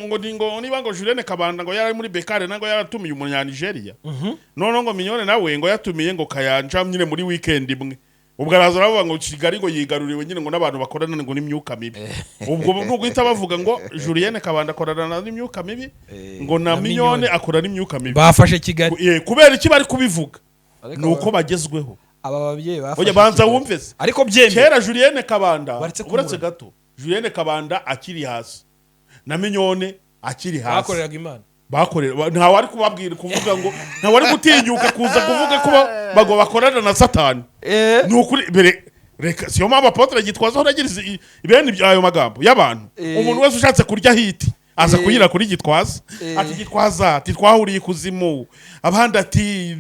ngo niba ngo Julienne Kabanda ngo yari muri Bekare nango yaratumiye umunya Nigeria none ngo Mignone nawe ngo yatumiye ngo Kayanja nyine muri weekend imwe ubwo araza aravuga ngo Kigali ngo yigaruriwe nyine ngo n'abantu bakorana ngo n'imyuka mibi ubwo n'uguhita bavuga ngo Julienne Kabanda akorana n'imyuka mibi ngo na Mignone akorana n'imyuka mibi bafashe Kigali kubera iki bari kubivuga nuko bagezweho aba babyeyi bafashe oya banza wumve ariko byemeye kera Julienne Kabanda uretse gato Julienne Kabanda akiri hasi na Mignone akiri hasi bakoreraga Imana bakorera nta wari kubabwira kuvuga ngo nta wari gutinyuka kuza kuvuga ko bago bakorana na Satani nukuri reka siyo mama Apotre Gitwaza horagiriza ibene byayo magambo y'abantu umuntu wese ushatse kurya hiti aza kuyira kuri Gitwaza ati Gitwaza ati twahuriye kuzimu abandi ati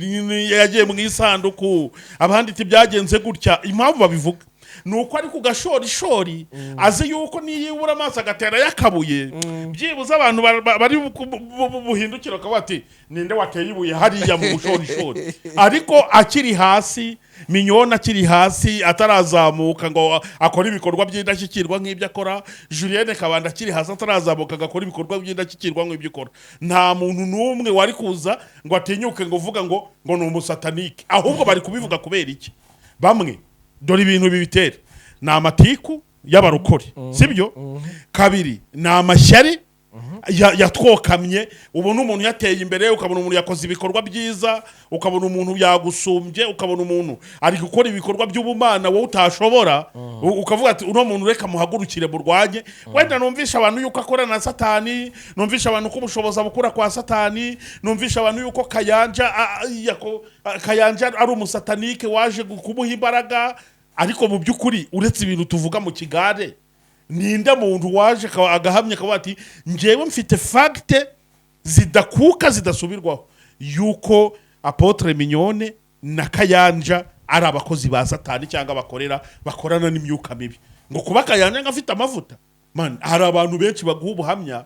yagiye mu isanduku abandi ati byagenze gutya impamvu babivuga nuko ari ku gashorishori azi yuko niyibura amaso agatera yakabuye byibuza abantu bari buhindukira kabati ninde wateye ibuye hariya mu bushorishori ariko akiri hasi Mignone akiri hasi atarazamuka ngo akora ibikorwa by'indashyikirwa nk'ibyo akora Julienne Kabanda akiri hasi atarazamuka agakora ibikorwa by'indashyikirwa nk'ibyo akora nta muntu numwe wari kuza ngo atinyuke ngo uvuga ngo ni umusatanike ahubwo bari kubivuga kubera iki bamwe dore ibintu bibitera ni amatiku y'abarokore sibyo kabiri ni amashyari yatwokamye ubona umuntu yateye imbere ukabona umuntu yakoze ibikorwa byiza ukabona umuntu yagusumbye ukabona umuntu ari gukora ibikorwa by'ubumana wowe utashobora ukavuga ati uno muntu reka muhagurukire burwanye wenda numvisha abantu yuko akorana na Satani numvisha abantu ko ubushoboza bukura kwa Satani numvisha abantu yuko Kayanja ari umusatanike waje kumuha imbaraga ariko mu byukuri uretse ibintu tuvuga mu kigare ninde muntu waje agahamya akavuga ati njewe mfite facte zidakuka zidasubirwaho yuko Apotre Mignone na Kayanja ari abakozi ba Satani cyangwa bakorana n'imyuka mibi ngo kuba Kayanja ngafite amavuta man hari abantu benshi baguha ubuhamya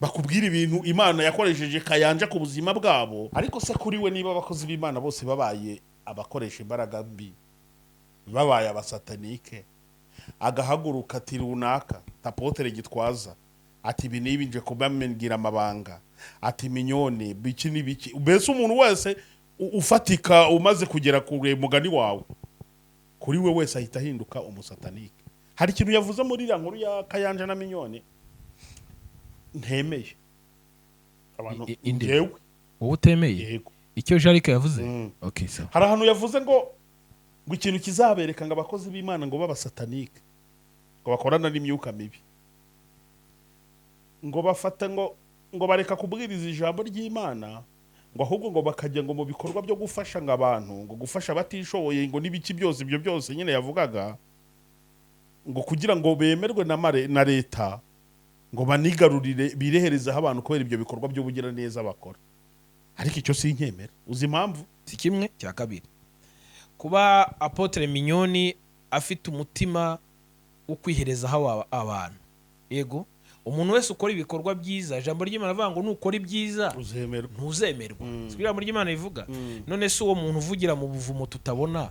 bakubwira ibintu Imana yakoresheje Kayanja ku buzima bwabo ariko se kuri we niba abakozi b'Imana bose babaye abakoresha imbaraga mbi babaye abasatanike agahaguruka ati runaka Apotre Gitwaza ati binibi nje kubamengira amabanga ati Mignone biki nibiki mbese umuntu wese ufatika umaze kugera kure mugani wawe kuri we wese ahita hinduka umusatanike hari ikintu yavuze muri ya nkuru ya Kayanja na Mignone ntemeye abantu yewe wowe utemeye icyo Jarika yavuze okay so hari ahantu yavuze ngo ikintu kizabereka ngo abakozi b'Imana ngo babasatanike ngo bakorana n'imyuka mibi ngo bafata ngo bareka kubwiriza ijambo ry'Imana ngo ahubwo ngo bakajya ngo mu bikorwa byo gufasha abantu ngo gufasha abatishoboye ngo n'ibiki byose ibyo byose nyine yavugaga ngo kugira ngo bemerwe na leta ngo banigarurire bireherezaho abantu kubera ibyo bikorwa by'ubugira neza bakora ariko icyo si inkemera uzi impamvu si kimwe cya kabiri kuba Apotre Mignone afite umutima wo kwiherezaho abantu yego umuntu wese ukora ibikorwa byiza ijambo ry'Imana avuga ngo nukora ibyiza ntuzemerwa sibira muri ry'Imana bivuga none se uwo muntu uvugira mu buvumo tutabona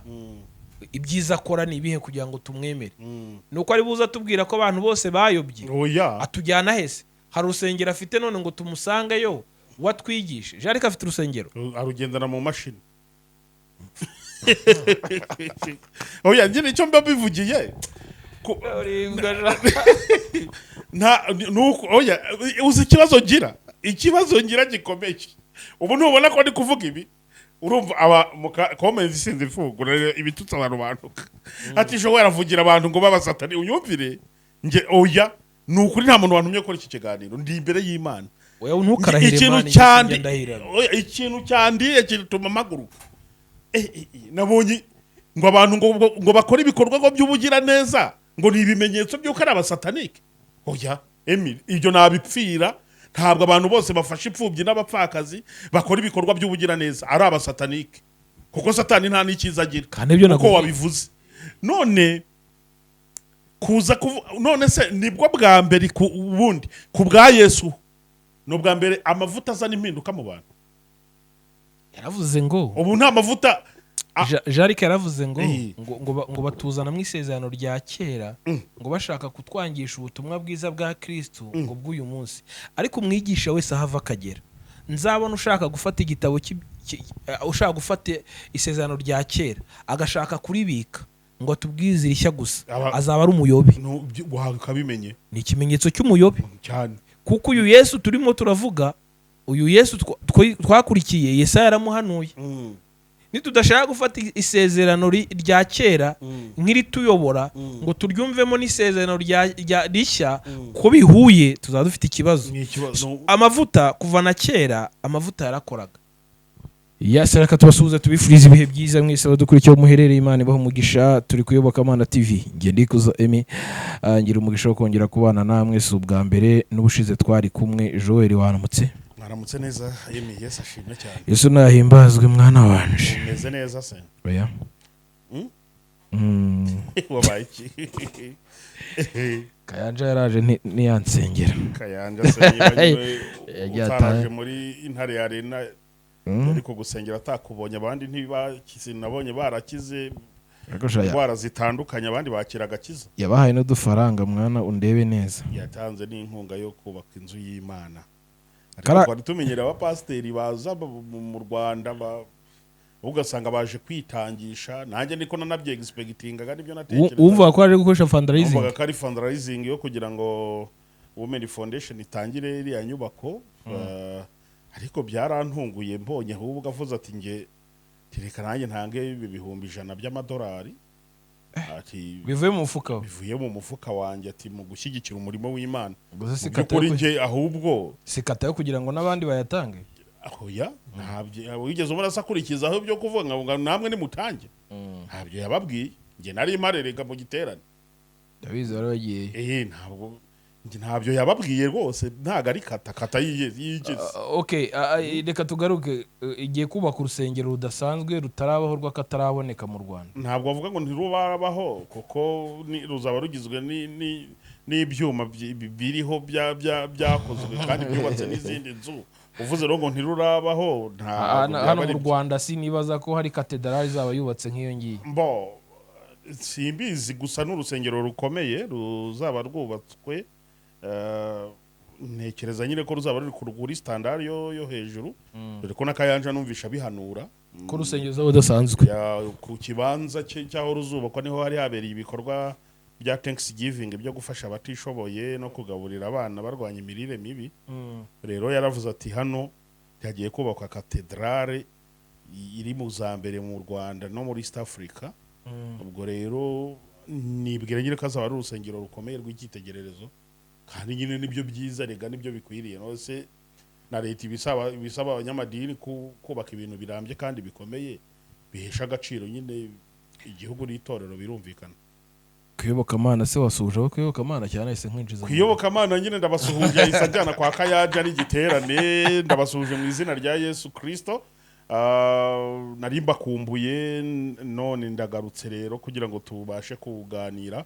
ibyiza akora ni ibihe kugira ngo tumwemere nuko ari buza tubwira ko abantu bose bayobye atujyana hese hari urusengero afite none ngo tumusangeyo watwigishe Jarika afite urusengero arugendana mu mashini oya njye nicyo mbabivugiye oya uzi ikibazo ngira gikomeye ubu ntubona ko ndi kuvuga ibi urumva comments sinzi ifungura ibitutsi abantu ati sho waravugira abantu ngo babasatani unyumvire nge oya nukuri nta muntu wantumye gukora iki kiganiro ndi imbere y'Imana oya ntukarahire Imana ikintu cyandiye kituma maguruka nabonye ngo abantu ngo bakora ibikorwa by'ubugira neza ngo ni ibimenyetso by'uko ari abasatanike oya Emile ibyo nabipfira ntabwo abantu bose bafashe ipfubyi n'abapfakazi bakora ibikorwa by'ubugira neza ari abasatanike kuko Satani nta n'ikiza agira uko wabivuze none none se nibwo bwa mbere ubundi ku bwa Yesu no bwa mbere amavuta azana impinduka mu bantu yaravuze ngo ubu nta mavuta Jarike yaravuze ngo Eh. ngo batuzana mu isezerano rya kera ngo bashaka kutwangisha ubutumwa bwiza bwa Kristo ngo bw'uyu munsi, ariko umwigisha wese ahava akagera. Nzabona ushaka gufata igitabo ushaka gufata isezerano rya kera agashaka kuribika ngo atubwize irishya gusa, azaba ari umuyobe. Ukabimenye ni ikimenyetso cy'umuyobe cyane, kuko uyu Yesu turimo turavuga, uyu Yesu twakurikiye, Yesaya yaramuhanuye. Nitudashaka gufata isezerano rya kera nk'irituyobora ngo turyumvemo n'isezerano rishya ko bihuye, tuzaba dufite ikibazo. Amavuta kuva na kera amavuta yarakoraga. Reka tubasuhuze tubifuriza ibihe byiza mwese badukurikiye muherereye. Imana ibaha umugisha. Turi kuyoboka Mana TV, ngiye ndikuza Emi, ngira umugisha wo kongera kubana namwe si ubwa mbere, n'ubushize twari kumwe. Joel waramutse? Mwaramutse neza Emi, Yesu ashimwe cyane. Yesu nahimbazwe mwana wanje. Umeze neza se? Oya. Wabaye iki? Kayanja yaraje ntiyansengera. Kayanja se yaraje muri Intare Arena, ariko gusengera atakubonye, abandi ntibakize, nabonye barakize indwara zitandukanye, abandi bakira agakiza. Yabahaye n'udufaranga mwana undebe neza. Yatanze n'inkunga yo kubaka inzu y'Imana. Twari tumenyera abapasiteri baza mu Rwanda ugasanga baje kwitangisha, nanjye niko nanabye expectinga nibyo natekereza. Umva ko aje gukoresha fundraising. Umva ko ari fundraising yo kugira ngo Women Foundation itangire iriya nyubako. Ariko byarantunguye mbonye ahubwo avuze ati nge tireka nanjye ntange ibihumbi 100 by'amadolari. Ati bivuye mu mufuka wanjye, ati mu gushyigikira umurimo w'Imana. Kuri nge ahubwo sikata yo kugira ngo nabandi bayatange. Ahoya ntabyo wigeze ubona sakurikiza aho byo kuvuga ngo namwe ni mutange. Ntabyo yababwiye, nge nari marerega mu giterane. Ndabizi wari wagiye. Ntabyo yababwiye rwose, ntago ari kata yigeze. Okay, reka tugaruke. Igiye kubaka urusengero rudasanzwe rutarabaho rw'akataraboneka mu Rwanda. Ntabwo bavuga ngo ntirubabaho, kuko ruzaba rugizwe n'ibyuma biriho byakozwe kandi byubatse n'izindi nzu. Uvuze rero ngo ntirurabaho, hano mu Rwanda sinibaza ko hari katedrali zaba yubatse nk'iyo ngiye. Simbizi, gusa n'urusengero rukomeye ruzaba rwubatswe. Ntekereza nyine ko ruzaba ruri kuri standard yo hejuru, dore ko n'Akayanja numvisha bihanura ko rusengero zabo dasanzwe ku kibanza cyaho ruzubakwa niho hari habereye ibikorwa bya Thanksgiving byo gufasha abatishoboye no kugaburira abana barwanya imirire mibi. Rero yaravuze ati hano yagiye kubakwa katedrale iri mu zambere mu Rwanda no muri East Africa. Ubwo rero nibwira nyine ko azaba ari urusengero rukomeye rw'icyitegererezo, kandi nyine nibyo byiza, rega nibyo bikwiriye. Nose na leta ibisaba abanyamadini kubaka ibintu birambye kandi bikomeye bihesha agaciro nyine igihugu n'itorero, birumvikana. Kuyoboka Mana se wasuje aho kuyoboka Mana cyane ise nkwinjiza. Kuyoboka Mana nyine ndabasuhuje isajyana kwa Kayanja n'igiterane, ndabasuhuje mu izina rya Yesu Kristo. Narimba kumbuye, none ndagarutse rero kugira ngo tubashe kuganira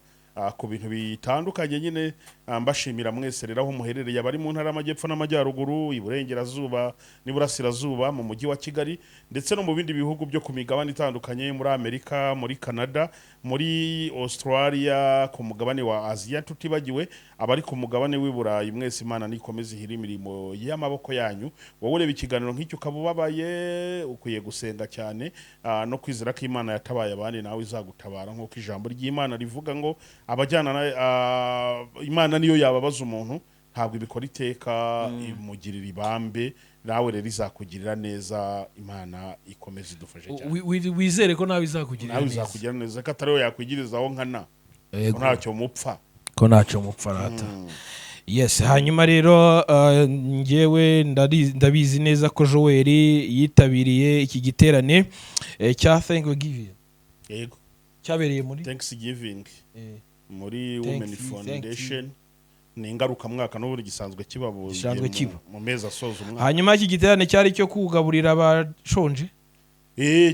ku bintu bitandukanye nyine. Mbashimira mwese rero aho muherereye, abari mu ntara y'Amajyepfo n'Amajyaruguru, Iburengerazuba n'Iburasirazuba, mu mujyi wa Kigali, ndetse no mu bindi bihugu byo ku migabane itandukanye, muri Amerika, muri Canada, muri Australia, ku mugabane wa Asia tutibagiwe, abari ku mugabane w'i Burayi, mwese Imana nikomeze ihira imirimo y'amaboko yanyu. Wowe ureba ikiganiro nk'icyo ukabubabaye, ukwiye gusenga cyane no kwizera ko Imana yatabaye abandi, nawe izagutabara nk'uko ijambo ry'Imana rivuga ngo abajyana Imana niyo yababaza umuntu, ntabwo ibikora iteka, imugirira ibambe. Nawe rero izakugirira neza. Imana ikomeze idufashe cyane. Wizere ko nawe izakugirira neza, ko atari we yakwigirizaho nkana, ko ntacyo mupfa rata. Yes, hanyuma rero ngewe ndabizi neza ko Joel yitabiriye iki giterane cya Thanksgiving. Yego, cyabereye muri Thanksgiving muri Women Foundation. Ni ingaruka mwaka n'uburi gisanzwe kiba mu mezi asoza umwaka. Hanyuma iki giterane cyari cyo kugaburira abashonje.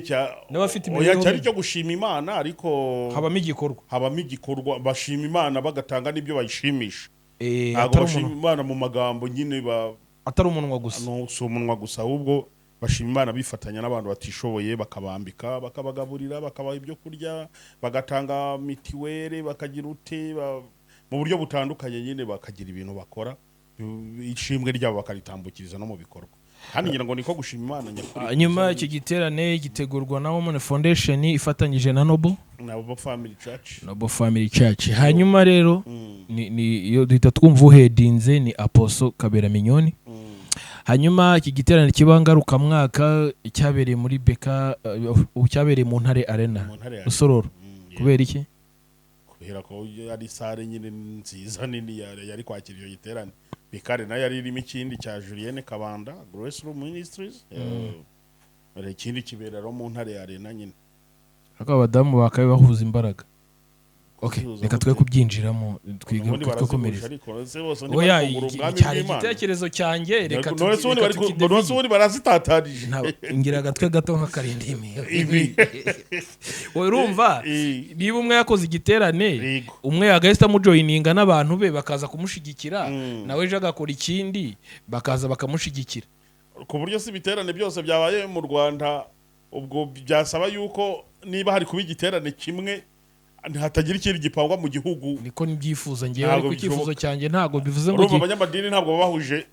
Cyari cyo gushima Imana, ariko habamo igikorwa bashima Imana bagatanga n'ibyo bayishimisha. Ntabwo bashima Imana mu magambo nyine atari umunwa gusa. No, si umunwa gusa, ahubwo bashima Imana bifatanya n'abantu batishoboye bakabambika bakabagaburira bakabaha ibyo kurya bagatanga mitiwere bakagira mu buryo butandukanye nyine bakagira ibintu bakora ishimwe ryabo bakaritambukiriza no mu bikorwa kandi ngira ngo niko gushima Imana nyakuri. Nyuma iki giterane gitegurwa na Women Foundation ifatanyije na Noble Family Church. Hanyuma rero ni iyo duhita twumva uhedinze ni Apostle Kabera Mignoni. Hanyuma iki giterane kiba ngarukamwaka cyabereye muri Beka cyabereye mu Ntare Arena Rusororo. Kubera iki? Kubera ko ari sare nyine nziza nini yari kwakira iyo giterane. Bikare nayo yari irimo ikindi cya Julienne Kabanda Grace Room Ministries. Ikindi kibera ro mu Ntare Arena nyine. Aka abadamu bakabe bahuza imbaraga. Okay, reka twe kubyinjiramo twige kukomereza. Oya, igitekerezo cyanjye reka none barazitatarije. Ngira gatwe gato nka karindimi. Urumva niba umwe yakoze igiterane umwe agahita mu joininga n'abantu be bakaza kumushigikira nawe je agakora ikindi bakaza bakamushigikira. Ku buryo si biterane byose byabaye mu Rwanda ubwo byasaba yuko niba hari kuba igiterane kimwe hatagira ikindi gipangwa mu gihugu niko nibyifuza ngiye ariko ikifuzo cyanjye ntago bivuze ngo abanyamadini ntabwo babahuje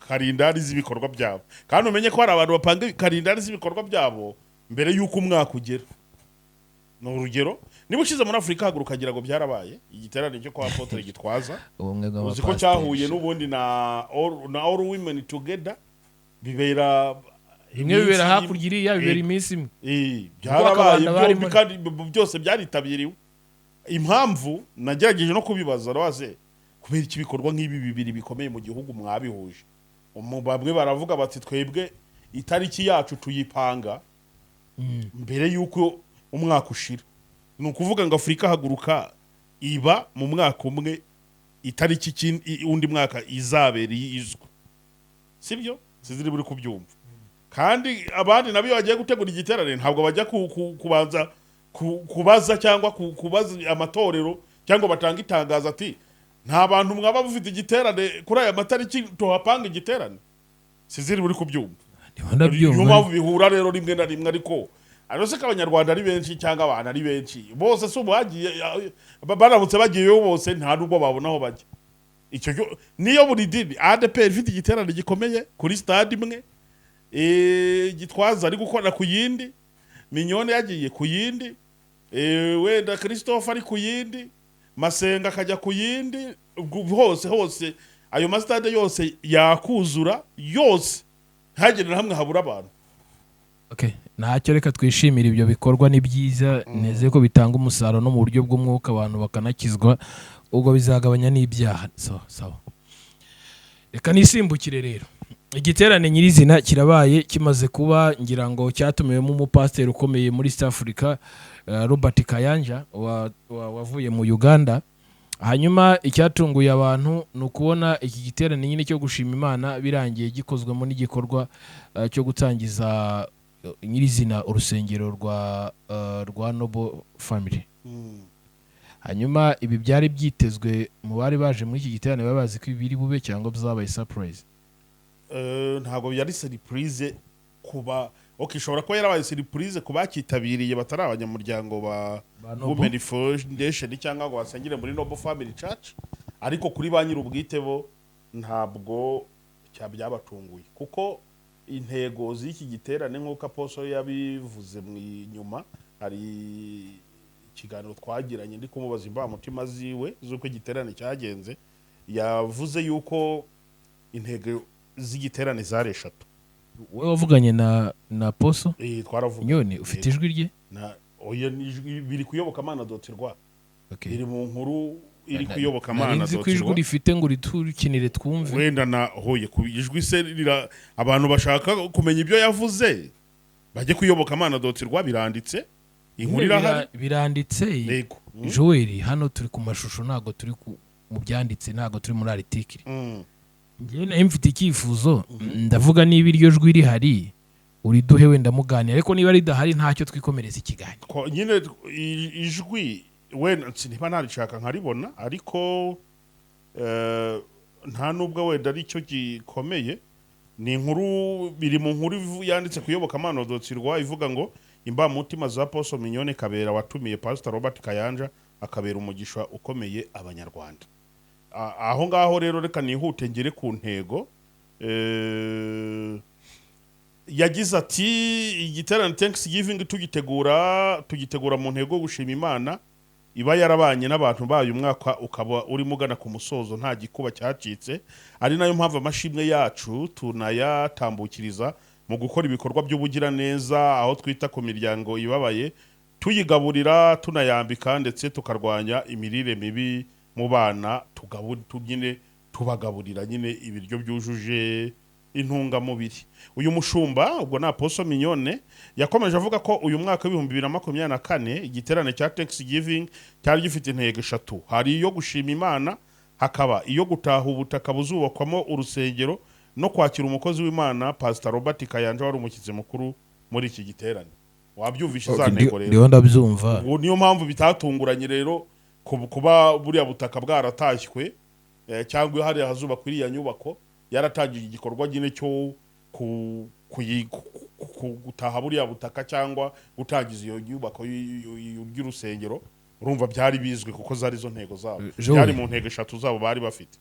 karindari z'ibikorwa byabo kandi umenye ko hari abantu bapanga karindari z'ibikorwa byabo mbere yuko umwaka ugera. No urugero niba ushize muri Afrika hagurukagira ngo byarabaye igiterane cyo kwa Apotre Gitwaza uzi ko cyahuye n'ubundi na all women together bibera hakurya iriya bibera iminsi imwe byarabaye kandi byose byaritabiriwe. Impamvu nagerageje no kubibaza rawaze kubera iki bikorwa nk'ibi bibiri bikomeye mu gihugu mwabihuje. Bamwe baravuga bati twebwe itariki yacu tuyipanga mbere yuko umwaka ushira. Ni ukuvuga ngo Afrika haguruka iba mu mwaka umwe itariki undi mwaka izaberi izwe. Sibyo siziri buri kubyumva. Kandi abandi nabyo bagiye gutegura igiterane ntabwo bajya kubanza kubaza cyangwa kubaza amatorero cyangwa batanga itangazo ati nta bantu mwaba bufite igiterane kuri aya matariki tuhapanga igiterane. Siziri buri kubyumva. Nyuma bihura rero rimwe na rimwe ariko arose ko abanyarwanda ari benshi cyangwa abantu ari benshi bose so bagiye baramutse bagiyeyo bose nta nubwo babona aho bajya. Icyo niyo buri dini ADP ifite igiterane gikomeye kuri stade imwe Gitwaza ari gukora ku yindi Mignoni yagiye ku yindi wenda Christophe ari ku yindi Masenga akajya ku yindi hose ayo mastade yose yakuzura yose hagenera hamwe habura abantu. Okay, ntacyo reka twishimira ibyo bikorwa ni byiza neze ko bitanga umusaruro no mu buryo bw'umwuka abantu bakanakizwa ubwo bizagabanya n'ibyaha. So reka nisimbukire rero igiterane nyirizina kirabaye kimaze kuba ngira ngo cyatumiwemo umupasiteri ukomeye muri East Africa Robert Kayanja wavuye mu Uganda. Hanyuma icyatunguye abantu ni ukubona iki giterane nyine cyo gushima Imana birangiye gikozwemo n'igikorwa cyo gutangiza nyirizina urusengero rwa Noble Family. Hanyuma ibi byari byitezwe mu bari baje muri iki giterane babazi ko ibiri bube cyangwa byabaye surprise. Ntago yari surprise kuba ishobora kuba yarabaye surprise kuba kitabiriye batari abanyamuryango ba Women Foundation cyangwa ngo basengere muri Noble Family Church ariko kuri ba nyir'ubwite bo ntabwo cyabyabatunguye kuko intego z'iki giterane nk'uko Apostle yabivuze mu inyuma hari ikiganiro twagiranye ndi kumubaza imbamutima ziwe z'uko igiterane cyagenze yavuze yuko intego z'igiterane zari eshatu. Wowe wavuganye na Apostle twaravuga Mignoni ufite ijwi rye oya biri kuyoboka Mana dotirwa. Okay, iri mu nkuru iri kuyoboka Mana dotirwa. Nzi ko ijwi rifite ngo ritukinire twumve wenda na hoye ku ijwi se abantu bashaka kumenya ibyo yavuze bajye kuyoboka Mana dotirwa biranditse inkuru irahari biranditse. Joel hano turi ku mashusho ntago turi mu byanditse ntago turi muri article. Ngiye na mfite ikifuzo ndavuga niba iryo jwi rihari uriduhe wenda muganira ariko niba ridahari ntacyo twikomereza ikiganiro. Nyine ijwi wenda niba narishaka nkaribona ariko nta nubwo wenda ari cyo gikomeye ni inkuru biri mu nkuru yanditse kuyoboka amano.rwa ivuga ngo imbamutima za Apostle Mignone Kabera watumiye Pastor Robert Kayanja akabera umugisha ukomeye abanyarwanda. Aho ngaho rero reka nihute ngere ku ntego. Yagize ati igiterane Thanksgiving tugitegura mu ntego gushima Imana iba yarabanye n'abantu bayo umwaka ukaba urimo ugana ku musozo nta gikuba cyacitse, ari nayo mpamvu amashimwe yacu tunayatambukiriza mu gukora ibikorwa by'ubugira neza aho twita ku miryango ibabaye tuyigaburira tunayambika ndetse tukarwanya imirire mibi mu bana tubagaburira nyine ibiryo byujuje intungamubiri. Uyu mushumba ubwo na Apostle Mignone yakomeje avuga ko uyu mwaka wa 2024 igiterane cya Thanksgiving cyari gifite intego eshatu. Hari iyo gushima Imana, hakaba iyo gutaha ubutaka buzubakwamo urusengero no kwakira umukozi w'Imana Pastor Robert Kayanja wari umukize mukuru muri iki giterane. Wabyumvisha za ntego rero. Ndiho ndabyumva. Niyo mpamvu bitatunguranye rero kuba buriya butaka bwaratashywe cyangwa hari hazuba kuri ya nyubako yaratangiye igikorwa gine cyo gutaha buriya butaka cyangwa gutangiza iyo nyubako y'urusengero. Urumva byari bizwi kuko zari zo ntego zabo, byari mu ntego eshatu zabo bari bafite.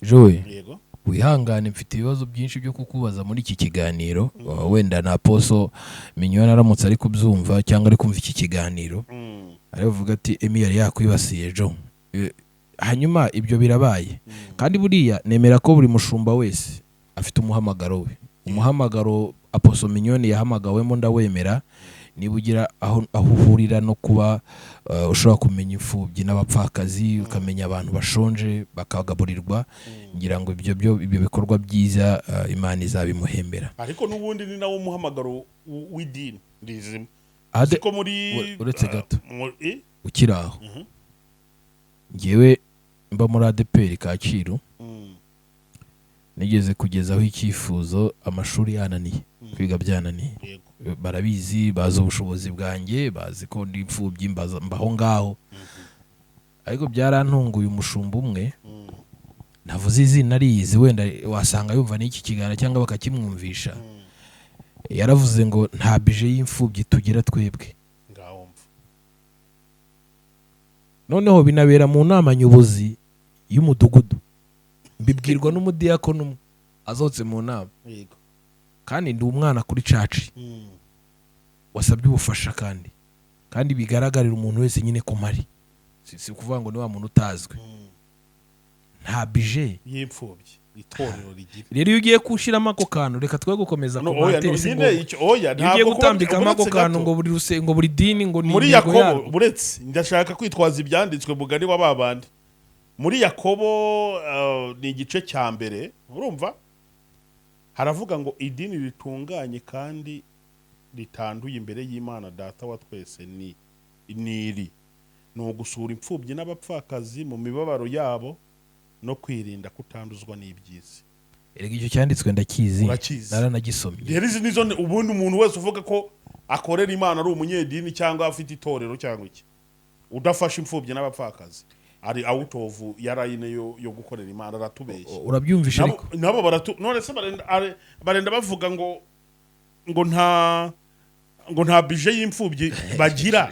Joe, yego wihangane mfite ibibazo byinshi byo kukubaza muri iki kiganiro. Wenda na Apostle Mignone aramutse ari kubyumva cyangwa ari kumva iki kiganiro aravuga ati Emi yari yakwibasiye Joe. Hanyuma ibyo birabaye kandi buriya nemera ko buri mushumba wese afite umuhamagaro we. Umuhamagaro Apostle Mignone yahamagawemo ndawemera, niba ugira aho uhurira no kuba ushobora kumenya imfubyi n'abapfakazi ukamenya abantu bashonje bakagaburirwa, ngira ngo ibyo bikorwa byiza Imana izabimuhembera. Ariko n'ubundi ni nawo umuhamagaro w'idini rizima. Ko muri uretse gato ukiraho ngewe mba muri ADPR Kacyiru, nigeze kugezaho icyifuzo amashuri yananiye, kwiga byananiye. Barabizi, bazi ubushobozi bwanjye, bazi ko ndi imfubyi mbaho ngaho. Ariko byarantunguye umushumba umwe navuze izina ariyizi, wenda wasanga yumva n'iki kiganiro cyangwa bakakimwumvisha. Yaravuze ngo nta bije y'imfubyi tugira twebwe. Noneho binabera mu nama nyobozi y'umudugudu, mbibwirwa n'umudiyakono umwe azotse mu nama. Kandi ndi umwana kuri caci wasabye ubufasha kandi bigaragarira umuntu wese nyine ko mari, si kuvuga ngo ni wa muntu utazwe. Nta bije y'imfubyi itorero rigira. Rero iyo ugiye kushiramo ako kantu reka twe gukomeza ku matesi ngo ugiye gutambikamo ako kantu ngo buri dini ngo ni muri Yakobo. Buretse ndashaka kwitwaza ibyanditswe mugani wa babandi muri Yakobo ni igice cya mbere. Urumva haravuga ngo idini ritunganye kandi ritanduye imbere y'Imana Data wa twese ni ugusura imfubyi n'abapfakazi mu mibabaro yabo no kwirinda kutanduzwa n'ibyisi. Erega icyo cyanditswe ndakizi, naranagisomye. Rero izi nizo ubundi umuntu wese uvuga ko akorera Imana ari umunyedini cyangwa afite itorero cyangwa iki, udafasha imfubyi n'abapfakazi ari out of yarayine yo gukorera Imana, aratubeshya. Urabyumvisha ariko nabo none se barenda bavuga ngo nta bije y'imfubyi bagira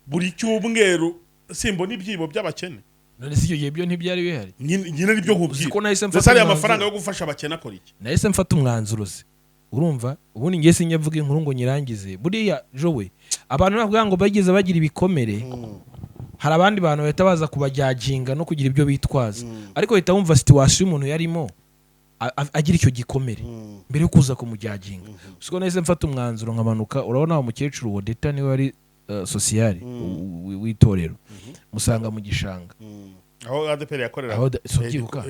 buri cyumweru, simbona ibyibo by'abakene. None si icyo gihe byo ntibyari bihari nyine nibyo nkubwira ko nahise mfata amafaranga yo gufasha abakene akora iki. Nahise mfata umwanzuro se, urumva ubundi ngiye sinyavuga inkuru ngo nyirangize. Buriya Joe, abantu bavuga ngo bagize bagira ibikomere, hari abandi bantu bahita baza kubajyaginga no kugira ibyo bitwaza. Ariko bahita wumva situation umuntu yarimo agira icyo gikomere mbere yo kuza kumujyaginga. Siko nahise mfata umwanzuro nkamanuka. Urabona umukecuru Wodeta niwe wari sociali w'itorero, musanga mu gishanga aho ADPR yakorera, aho sobyibuka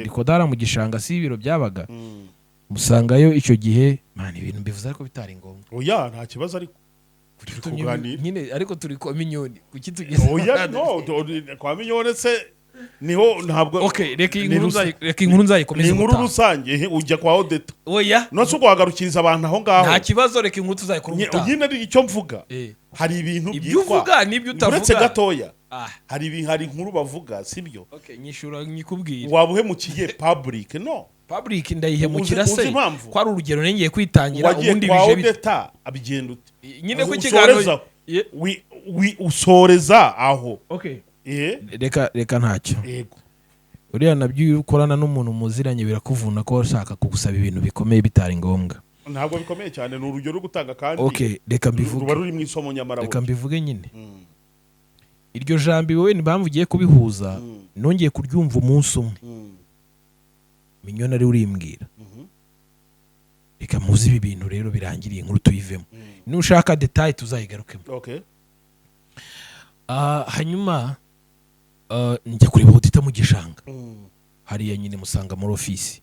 Dikodara mu gishanga si ibiro byabaga. Musangayo icyo gihe man ibintu mbivuze ariko bitari ngombwa. Oya nta kibazo ariko kuganira nyine, ariko turi kwa Mignone kuki tugeze. Oya no kwa Mignone se niho ntabwo. Okay, reka inkuru nzayikomeza. Ni inkuru rusange ujya kwa Odeta. Oya no so guhagarukiriza abantu aho ngaho. Nta kibazo, reka inkuru tuzayikora ubutaha. Nyine ari icyo mvuga. Hari ibintu byitwa uvuga nibyo utavuga. Uretse gatoya hari inkuru bavuga sibyo. Okay, nyishura nyikubwira. Wabuhemukiye public no public ndayihemukira Uzi se impamvu? ko ari urugero nengeye kwitangira wagiye ubundi kwa bije bite odeta abigenda ute nyine ko Usoreza. ikiganiro usoreza aho okay eh reka ntacyo yego uriya nabyo iyo ukorana n'umuntu muziranye birakuvuna ko ushaka kugusaba ibintu bikomeye bitari ngombwa ntabwo bikomeye cyane ni urugero rwo gutanga kandi okay reka mbivuge ruba ruri mu isomo nyamara reka mbivuge nyine iryo jambo wowe impamvu ugiye kubihuza nongeye kuryumva umunsi umwe Mignone ari urimbwira reka muzi ibi bintu rero birangiriye inkuru tuyivemo nushaka detail tuzayigarukemo okay hanyuma njya kureba Odita mu gishanga hariya nyine musanga muri ofisi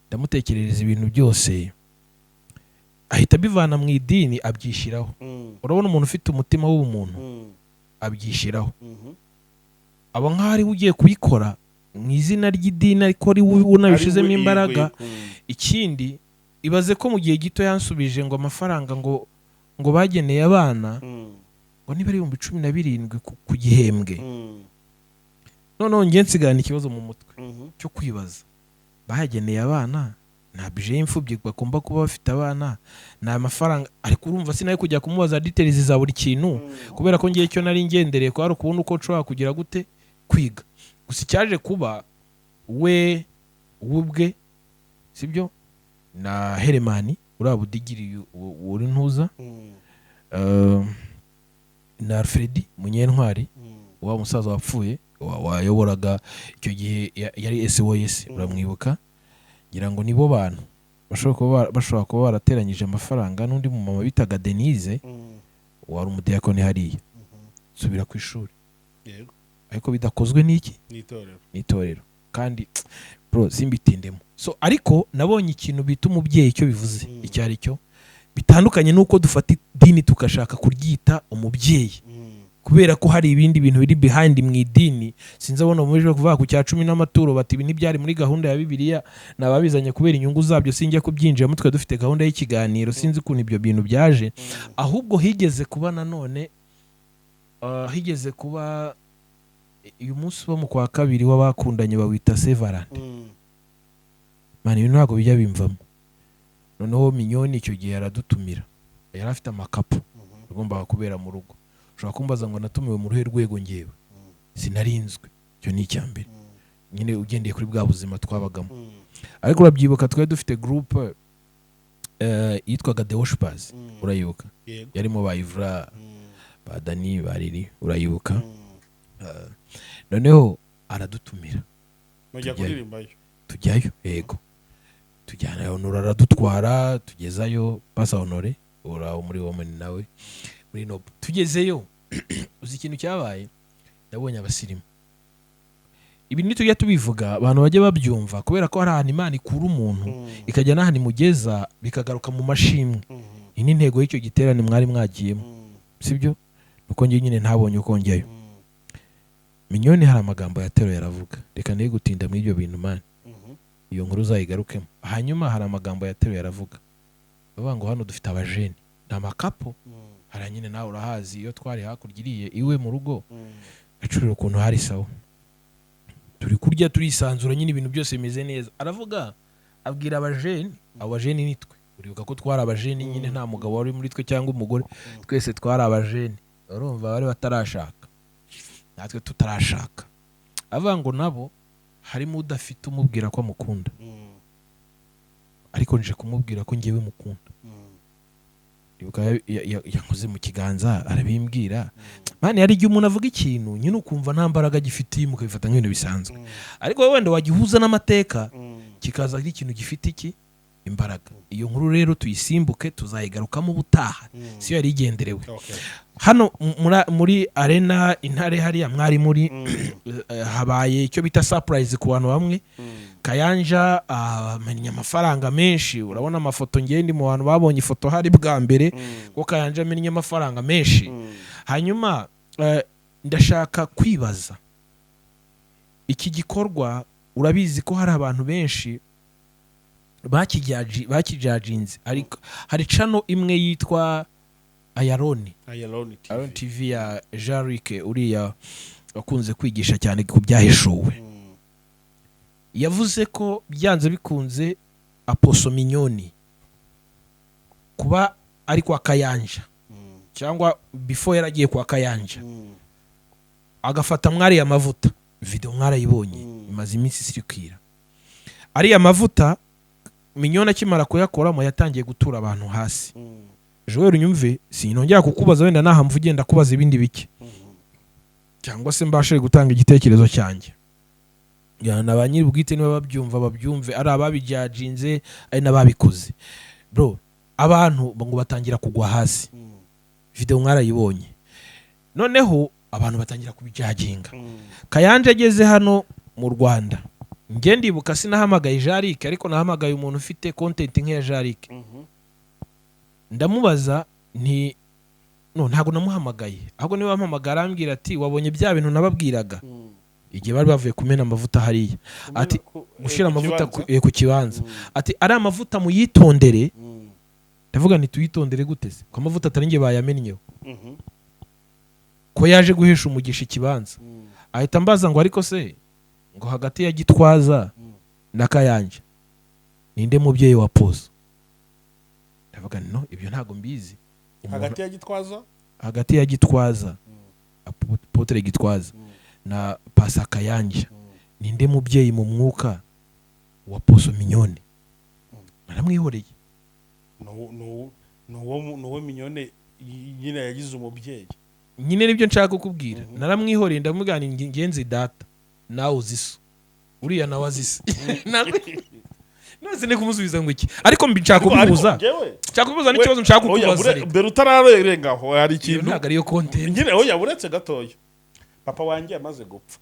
ndamutekerereza ibintu byose ahita bivana mu idini abyishyiraho urabona umuntu ufite umutima w'ubumuntu abyishyiraho aba nk'ari ugiye kubikora mu izina ry'idini ariko ari unabishizemo imbaraga ikindi ibaze ko mu gihe gito yansubije ngo amafaranga ngo bageneye abana ngo niba ari 17,000 ku gihembwe noneho ngiye nsigana ikibazo mu mutwe cyo kwibaza bayageneye abana nta bije y'imfubyi bagomba kuba bafite abana nta mafaranga ariko urumva sinaye kujya kumubaza details za buri kintu kubera ko ngiye cyo nari ngendereye ko hari ukubona uko nshobora kugira gute kwiga gusa cyaje kuba we ubwe sibyo na Heremani urabudigiri uri ntuza na Alfredi Munyentwari wa musaza wapfuye wayoboraga icyo gihe yari SOS uramwibuka ngira ngo nibo bantu bashobora kuba barateranyije amafaranga n'undi mu mama bitaga Denise wari umudiyakoni hariya subira ku ishuri yego ariko bidakozwe n'iki n'itorero kandi bro simbitindemo so ariko nabonye ikintu bita umubyeyi icyo bivuze icyo ari cyo bitandukanye nuko dufata idini tukashaka kuryita umubyeyi kubera ko hari ibindi bintu biri behind mu idini sinzi abona umuje kuvuga ku cya 10 n'amaturo bati ibi ntibyari muri gahunda ya Bibiliya nababizanye kubera inyungu zabyo sinjye kubyinjira mutwe dufite gahunda y'ikiganiro sinzi kuntu ibyo bintu byaje ahubwo higeze kuba nanone higeze kuba uyu munsi wo mu kwa kabiri w'abakundanye bawita Severant mani ibintu ntabwo bijya bimvamo noneho Mignone icyo gihe yaradutumira yari afite amakapu agomba kubera mu rugo ushobora kumbaza ngo natumiwe mu ruhe rwego ngewe sinarinzwe cyo ni icyambere nyine ugendeye kuri bwa buzima twabagamo ariko urabyibuka twari dufite groupe yitwaga The Worshipers urayibuka yarimo ba Ivra ba Dani bariri urayibuka noneho aradutumira tujyayo yego tujyana Honore aradutwara tugezayo Pasa Honore uraho muri women nawe muri no tugezeyo uzi ikintu cyabaye yabonye abasirimu ibi nitujya tubivuga abantu bajye babyumva kubera ko hari ahantu Imana ikura umuntu ikajya n'ahantu imugeza bikagaruka mu mashimwe iyi ni intego y'icyo giterane mwari mwagiyemo sibyo nuko ngiye nyine ntabonye uko njyayo Mignone hari amagambo yateruye aravuga reka niye gutinda muri ibyo bintu man iyo nkuru uzayigarukemo hanyuma hari amagambo yateruye aravuga bavuga ngo hano dufite abajeni nta makapo hari nyine nawe urahazi iyo twari hakurya iriye iwe mu rugo acurira ukuntu hari sawa turi kurya turisanzura nyine ibintu byose bimeze neza aravuga abwira abajeni abo bajeni nitwe uribuka ko twari abajeni nyine nta mugabo wari muri twe cyangwa umugore twese twari abajeni urumva bari batarashaka natwe tutarashaka avuga ngo nabo harimo udafite umubwira ko amukunda ariko nje kumubwira ko ngewe mukunda yankoze mu kiganza arabimbwira mani hari igihe umuntu avuga ikintu nyine ukumva nta mbaraga gifite mukabifata nk'ibintu bisanzwe ariko wenda wagihuza n'amateka kikaza ari ikintu gifite iki imbaraga iyo nkuru rero tuyisimbuke tuzayigarukamo ubutaha siyo yari igenderewe hano muri arena intare hariya mwari muri habaye icyo bita surprise ku bantu bamwe Kayanja amenya amafaranga menshi urabona amafoto ngende mu bantu babonye ifoto hari bwa mbere ko Kayanja amenya amafaranga menshi hanyuma ndashaka kwibaza iki gikorwa urabizi ko hari abantu benshi bakijajinze ariko hari channel imwe yitwa Ayaloni TV ya Jarike uriya wakunze kwigisha cyane ku byahishuwe yavuze ko byanze bikunze Aposo Mignoni kuba ari kwa Kayanja cyangwa before yaragiye kwa Kayanja agafata mwari amavuta, video mwarayibonye imaze iminsi sirikira, ari amavuta Mignoni akimara kuyakoramo yatangiye gutura abantu hasi. Joel unyumve, sinongera kukubaza wenda naha mvugenda kubaza ibindi bike cyangwa se mbashe gutanga igitekerezo cyanjye. Yana banyiri bwite niba babyumva babyumve, ari ababijajinze ari nababikoze. Bro, abantu ngo batangira kugwa hasi. Video mwarayibonye. Noneho abantu batangira kubijajinga. Kayanja ageze hano mu Rwanda. Nge ndibuka sinahamagaye Jarike ariko nahamagaye umuntu ufite content nk'iya Jarike. Ndamubaza nti ntago namuhamagaye, ahubwo niba ampamagara ambwira ati wabonye bya bintu nababwiraga igihe bari bavuye kumena amavuta hariya, ati gushira amavuta ku kibanza, ati ari amavuta muyitondere. Ndavuga nti tuyitondere gute se ko amavuta ataringe bayamennyeho, ko yaje guhesha umugisha ikibanza. Ahita mbaza ngo ariko se ngo hagati ya Gitwaza na Kayanja ninde mubyeyi wa Poso? Ndavuga no, ibyo ntago mbizi. Hagati ya Gitwaza Apotre Gitwaza na Pasa Kayanja ninde mubyeyi mu mwuka wa Poso Mignoni? Naramwihoreye. No Mignoni nyine yagize umubyeyi. Nyine nibyo nshaka kukubwira. Naramwihoreye ndamugana ingenzi data nawe uziso. Uriya nawe azise. Nose ne kumusubiza ngo iki? Ariko mbishaka kubibuza. Nshaka kubibuza n'ikibazo nshaka kukubaza. Mbere utararenga aho hari ikintu. Ntago ariyo content. Nyine oya buretse gatoya. Papa wanjye amaze gupfa.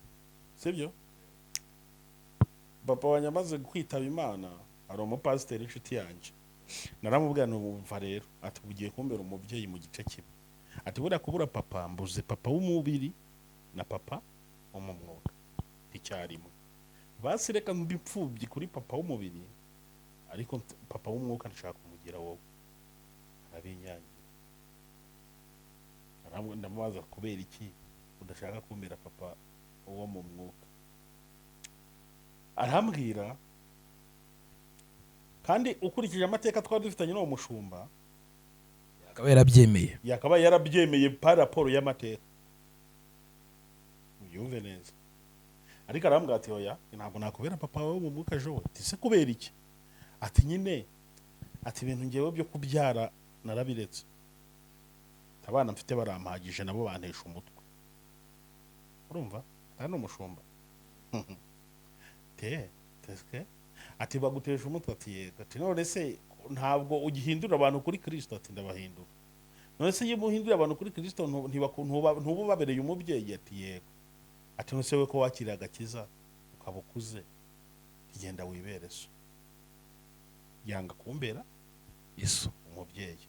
Sibyo? Papa wanjye amaze kwitaba Imana, ari umupasiteri inshuti yanjye. Naramubwira n'ubumva rero ati ugiye kumbera umubyeyi mu gice kimwe. Ati buriya kubura papa mbuze papa w'umubiri na papa wo mu mwuka icyarimwe. Basi reka mbipfubyi kuri papa w'umubiri, ariko papa w'umwuka nshaka kumugira wowe. Arabinyangira. Ndamubaza kubera iki udashaka kumbera papa wo mu mwuka. Arambwira kandi ukurikije amateka twari dufitanye no mushumba yakaba yarabyemeye. Yakaba yarabyemeye par rapport y'amateka. Yumve neza. Ariko arambwira ati oya ntabwo nakubera papa wawe mu mwuka Joel. Ese kubera iki? Ati nyine ati ibintu ngewe byo kubyara narabiretse. Abana mfite barampagije nabo bantesha umutwe. Urumva? Hano umushumba. Teske ati bagutesha umutwe ati yega. Ati none se ntabwo ugihindura abantu kuri Kristo? Ati ndabahindura. None se yimuhindura abantu kuri Kristo ntubu babereye umubyeyi? Ati yego. Ati none se we ko wakira agakiza ukabukuze igenda wibereso. Yanga kumbera Yesu umubyeyi.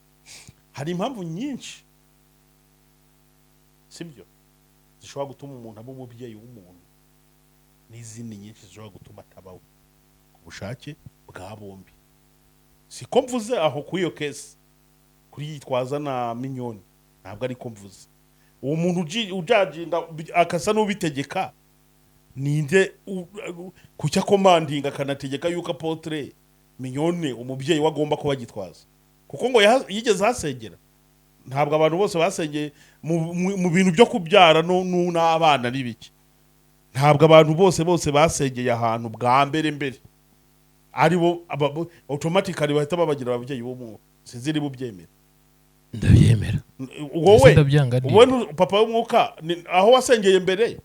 Hari impamvu nyinshi sibyo zishobora gutuma umuntu aba umubyeyi w'umuntu, n'izindi nyinshi zishobora gutuma atabaho ku bushake bwa bombi. Siko mvuze aho kuri iyo case kuri Gitwaza na Mignoni, ntabwo ari ko mvuze. Uwo muntu ujajinda akasa n'ubitegeka ninde kucya commanding akanategeka yuko Apotre Mignoni umubyeyi wagomba kuba Gitwaza, kuko ngo yigeze hasengera. Ntabwo abantu bose basengeye mu bintu byo kubyara n'abana n'ibiki. Ntabwo abantu bose basengeye ahantu bwa mbere ari bo automatically bahita babagira ababyeyi bo mu sinziri bubyemera. Ndabyemera. Wowe papa w'umwuka aho wasengeye mbere,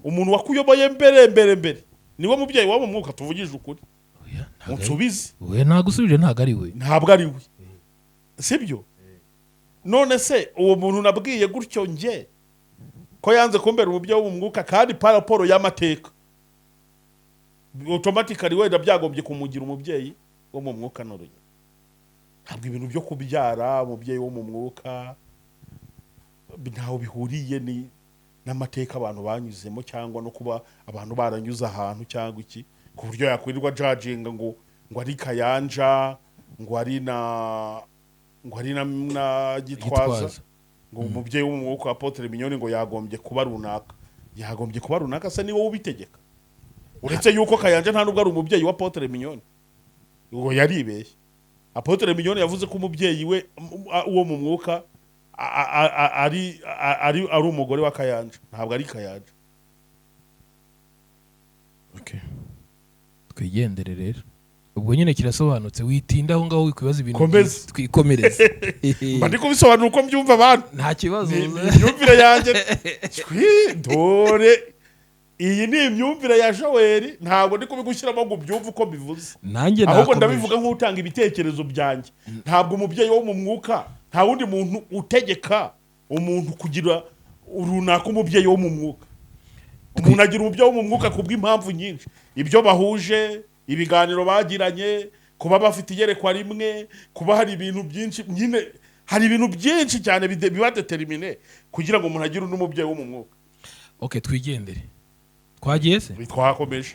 umuntu wakuyoboye mbere niwe mubyeyi wabo mu mwuka. Tuvugije ukuri. Unsubize. We nagusubije ntago ari we. Ntabwo ari we. Sibyo? None se uwo muntu nabwiye gutyo nge ko yanze kumbera umubyeyi wo mu mwuka kandi par rapport y'amateka automatically wenda byagombye kumugira umubyeyi wo mu mwuka n'urunya. Ntabwo ibintu byo kubyara umubyeyi wo mu mwuka ntaho bihuriye n'amateka abantu banyuzemo cyangwa no kuba abantu baranyuze ahantu cyangwa iki ku buryo yakwirirwa judging ngo ari Kayanja ngo ari na Gitwaza ngo umubyeyi wo mu mwuka Apotre Mignoni ngo yagombye kuba runaka. Se ni wowe ubitegeka? uretse yuko Kayanja nta nubwo ari umubyeyi wa Apotre Mignone ubwo yaribeshye. Apotre Mignone yavuze ko umubyeyi we uwo mu mwuka ari umugore wa Kayanja, ntabwo ari Kayanja. Okay, twigendere rero ubwo nyine kirasobanutse, witinda aho ngaho wikwibaza ibintu twikomereze. Bandi kubisobanura uko mbyumva abantu, nta kibazo. Imyumvire yanjye dore iyi ni imyumvire ya Joel, ntabwo ndi kubigushyiramo ngo ubyumve uko bivuze, nanjye ahubwo ndabivuga nk'utanga ibitekerezo byanjye. Ntabwo umubyeyi wo mu mwuka, nta wundi muntu utegeka umuntu kugira runaka umubyeyi wo mu mwuka. Umuntu agira umubyeyi wo mu mwuka kubw'impamvu nyinshi, ibyo bahuje, ibiganiro bagiranye, kuba bafite iyerekwa rimwe, kuba hari ibintu byinshi, nyine hari ibintu byinshi cyane biba determine kugira ngo umuntu agire n'umubyeyi wo mu mwuka. Okay, twigendere. Twagiye se? Twakomeje.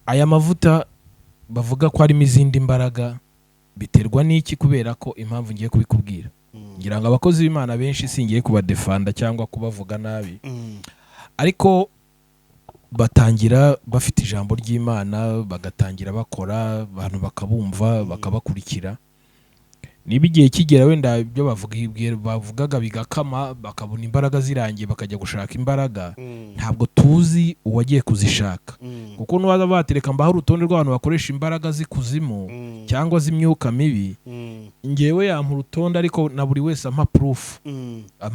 Aya mavuta bavuga ko harimo izindi mbaraga, biterwa n'iki? Kubera ko impamvu ngiye kubikubwira, ngira ngo abakozi b'Imana benshi singiye kubadefanda cyangwa kubavuga nabi, ariko batangira bafite ijambo ry'Imana, bagatangira bakora, abantu bakabumva, bakabakurikira. Niba igihe kigera wenda ibyo bavugaga bigakama, bakabona imbaraga zirangiye bakajya gushaka imbaraga, ntabwo tuzi uwagiye kuzishaka. Kuko n'uwaza batereka mbaho urutonde rw'abantu bakoresha imbaraga z'ikuzimu cyangwa z'imyuka mibi, ngewe yampa urutonde, ariko na buri wese ampa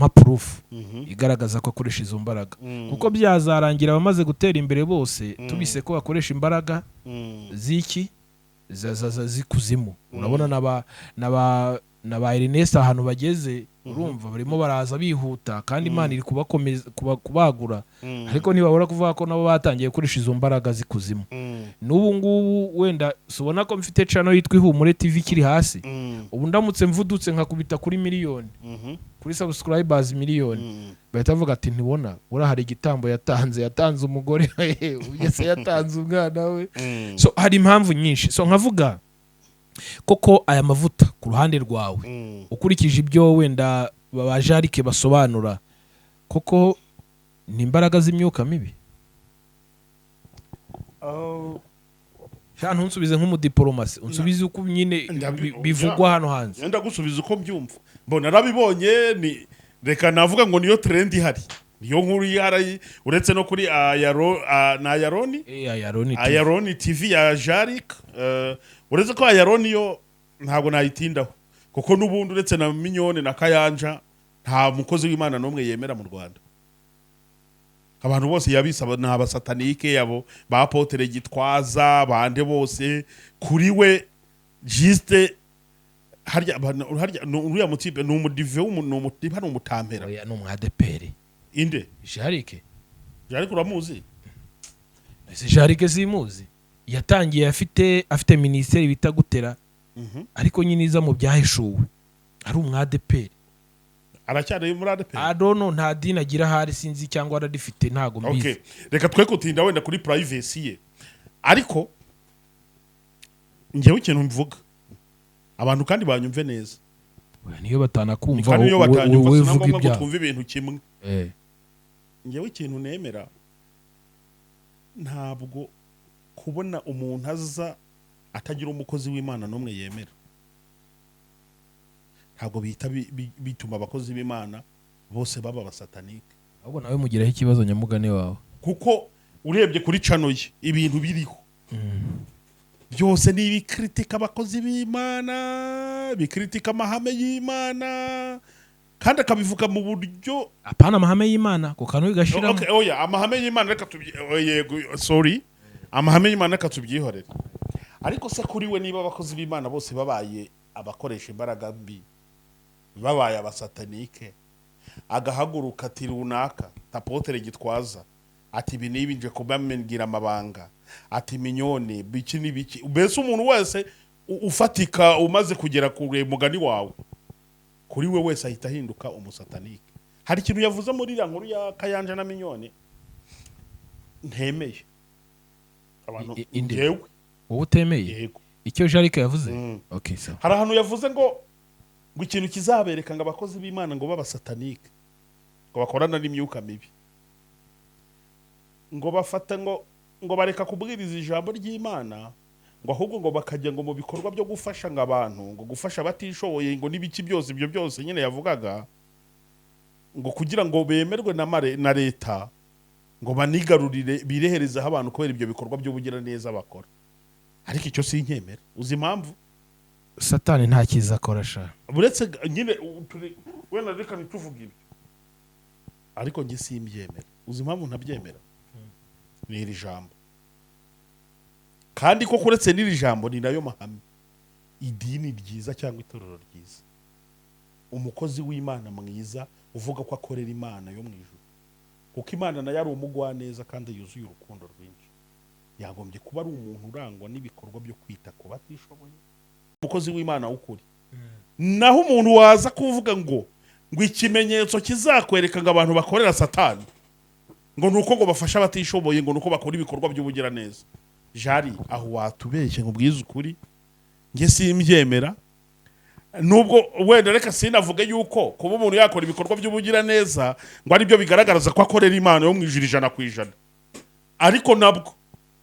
proof igaragaza ko akoresha izo mbaraga. Kuko byazarangira abamaze gutera imbere bose tubise ko bakoresha imbaraga z'iki z'ikuzimu. Urabona na ba Ernest ahantu bageze, urumva barimo baraza bihuta, kandi Imana iri kubagura, ariko ntibabura kuvuga ko nabo batangiye gukoresha izo mbaraga z'ikuzimu. N'ubu ngubu wenda subona ko mfite channel yitwa Ihumure TV ikiri hasi, ubu ndamutse mvudutse nkakubita kuri miliyoni, kuri subscribers miliyoni, bahita bavuga ati ntibona hari igitambo yatanze umugore ugese yatanze umwana we. So hari impamvu nyinshi. So nkavuga koko aya mavuta ku ruhande rwawe, ukurikije ibyo wenda bajarike basobanura, koko ni imbaraga z'imyuka mibi? Cyane unsubize nk'umudiplomasi, unsubize uko nyine bivugwa hano hanze. Yenda gusubiza uko mbyumva, mbona narabibonye, ni reka navuga ngo niyo trend ihari, niyo nkuru ihari, uretse no kuri Ayaroni TV ya Jarik, uretse ko Ayaroni yo ntabwo nayitindaho, kuko n'ubundi uretse na Mignone na Kayanja nta mukozi w'Imana n'umwe yemera mu Rwanda. Abantu bose yabisaba ni abasatanike, yabo ba Apotre Gitwaza, bande bose kuri we juste harya uriya mutibe ni umudive w'umutiba, ni umutampera, oya ni umwadeperi. Inde Jarike uramuzi? Ese Jarike simuzi, yatangiye afite ministeri bita gutera, ariko nyine iza mu byahishuwe ari umwadeperi. Aracyari muri ADP? I don't know, nta dini agira hari, sinzi cyangwa aradifite, ntago mbizi. Okay, reka twe kutinda wenda kuri privacy ye, ariko ngewe ikintu mvuga abantu kandi banyumve neza, niyo batanakumva wowe uvuga ibya twumva ibintu kimwe. Ngewe ikintu nemera, ntabwo kubona umuntu aza atagira umukozi w'Imana n'umwe yemera, ntabwo bihita bituma abakozi b'Imana bose baba abasatanike. Ahubwo nawe mugiraho ikibazo nyamugane wawe, kuko urebye kuri channel ye ibintu biriho byose ni ibikritika abakozi b'Imana, bikritika amahame y'Imana, kandi akabivuga mu buryo apana amahame y'Imana ko kantu igashira. Okay, oya amahame y'Imana reka yego sorry, amahame y'Imana reka tubyihorere. Ariko se kuri we niba abakozi b'Imana bose babaye abakoresha imbaraga mbi, babaye abasatanike, agahaguruka ati runaka Apotre Gitwaza ati ibi nibi nje kubamengira amabanga, ati Mignone biki nibiki, mbese umuntu wese ufatika umaze kugera kure mugani wawe, kuri we wese ahita hinduka umusatanike. Hari ikintu yavuze muri ya nkuru ya Kayanja na Mignone ntemeye abantu ngewe. Wowe utemeye? Yego. Icyo Jarike yavuze? Okay, so hari ahantu yavuze ngo ikintu kizabereka ngo abakozi b'Imana ngo baba satanike, ngo bakorana n'imyuka mibi. ngo bafata ngo bareka kubwiriza ijambo ry'Imana ngo ahubwo ngo bakajya ngo mu bikorwa byo gufasha abantu ngo gufasha abatishoboye ngo n'ibiki byose ibyo byose nyine yavugaga ngo kugira ngo bemerwe na leta ngo banigarurire bireherezaho abantu kubera ibyo bikorwa by'ubugira neza bakora. Ariko icyo si inkemera. Uzi impamvu Satani nta kiza akora sha. Buretse nyine wenda reka nituvuga ibyo. Ariko nge si imbyemera. Uzi impamvu ntabyemera? Ni iri jambo. Kandi ko kuretse n'iri jambo ni nayo mahame. Idini ryiza cyangwa itorero ryiza. Umukozi w'Imana mwiza uvuga ko akorera Imana yo mu ijuru. Kuko Imana nayo ari umugwaneza kandi yuzuye urukundo rwinshi. Yagombye kuba ari umuntu urangwa n'ibikorwa byo kwita ku batishoboye. Umukozi w'Imana ukuri. Naho umuntu waza kuvuga ngo ikimenyetso kizakwereka ngo abantu bakorera Satani ngo nuko ngo bafasha abatishoboye ngo nuko bakora ibikorwa by'ubugira neza. Jari aho watubeshye ngo bwize ukuri nge simbyemera. Nubwo wenda reka sinavuga yuko kuba umuntu yakora ibikorwa by'ubugira neza ngo ari byo bigaragaza ko akorera Imana yo mu ijuru 100%. Ariko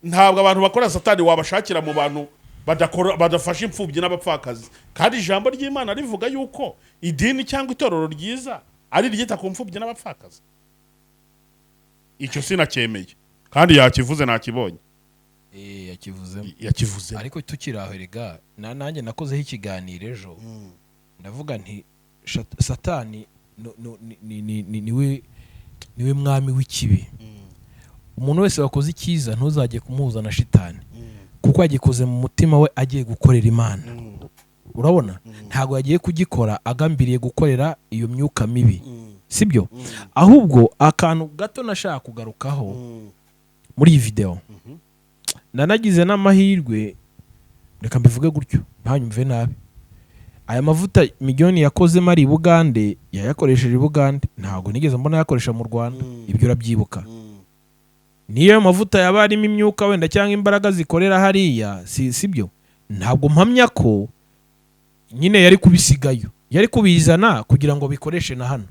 ntabwo abantu bakora Satani wabashakira mu bantu badafasha imfubyi n'abapfakazi. Kandi ijambo ry'Imana rivuga yuko idini cyangwa itorero ryiza ari ryita ku mfubyi n'abapfakazi. Icyo sinacyemeye kandi yakivuze nakibonye. Yakivuze. Ariko tukiraho rega nanjye nakozeho ikiganiro ejo. Ndavuga nti Satani niwe mwami w'ikibi. Umuntu wese wakoze icyiza ntuzajye kumuhuza na shitani. Kuko yagikoze mu mutima we agiye gukorera Imana. Urabona? Ntago yagiye kugikora agambiriye gukorera iyo myuka mibi. Sibyo? Ahubwo akantu gato nashaka kugarukaho muri iyi video. Nanagize n'amahirwe reka mbivuge gutyo ntanyumve nabi. Aya mavuta miliyoni yakoze mari Bugande yayakoresheje Bugande ntago nigeze mbona yakoresha mu Rwanda. Ibyo urabyibuka. Niyo mavuta yabarimo imyuka wenda cyangwa imbaraga zikorera hariya sibyo ntabwo mpamya ko nyine yari kubisigayo yari kubizana kugira ngo bikoreshe na hano.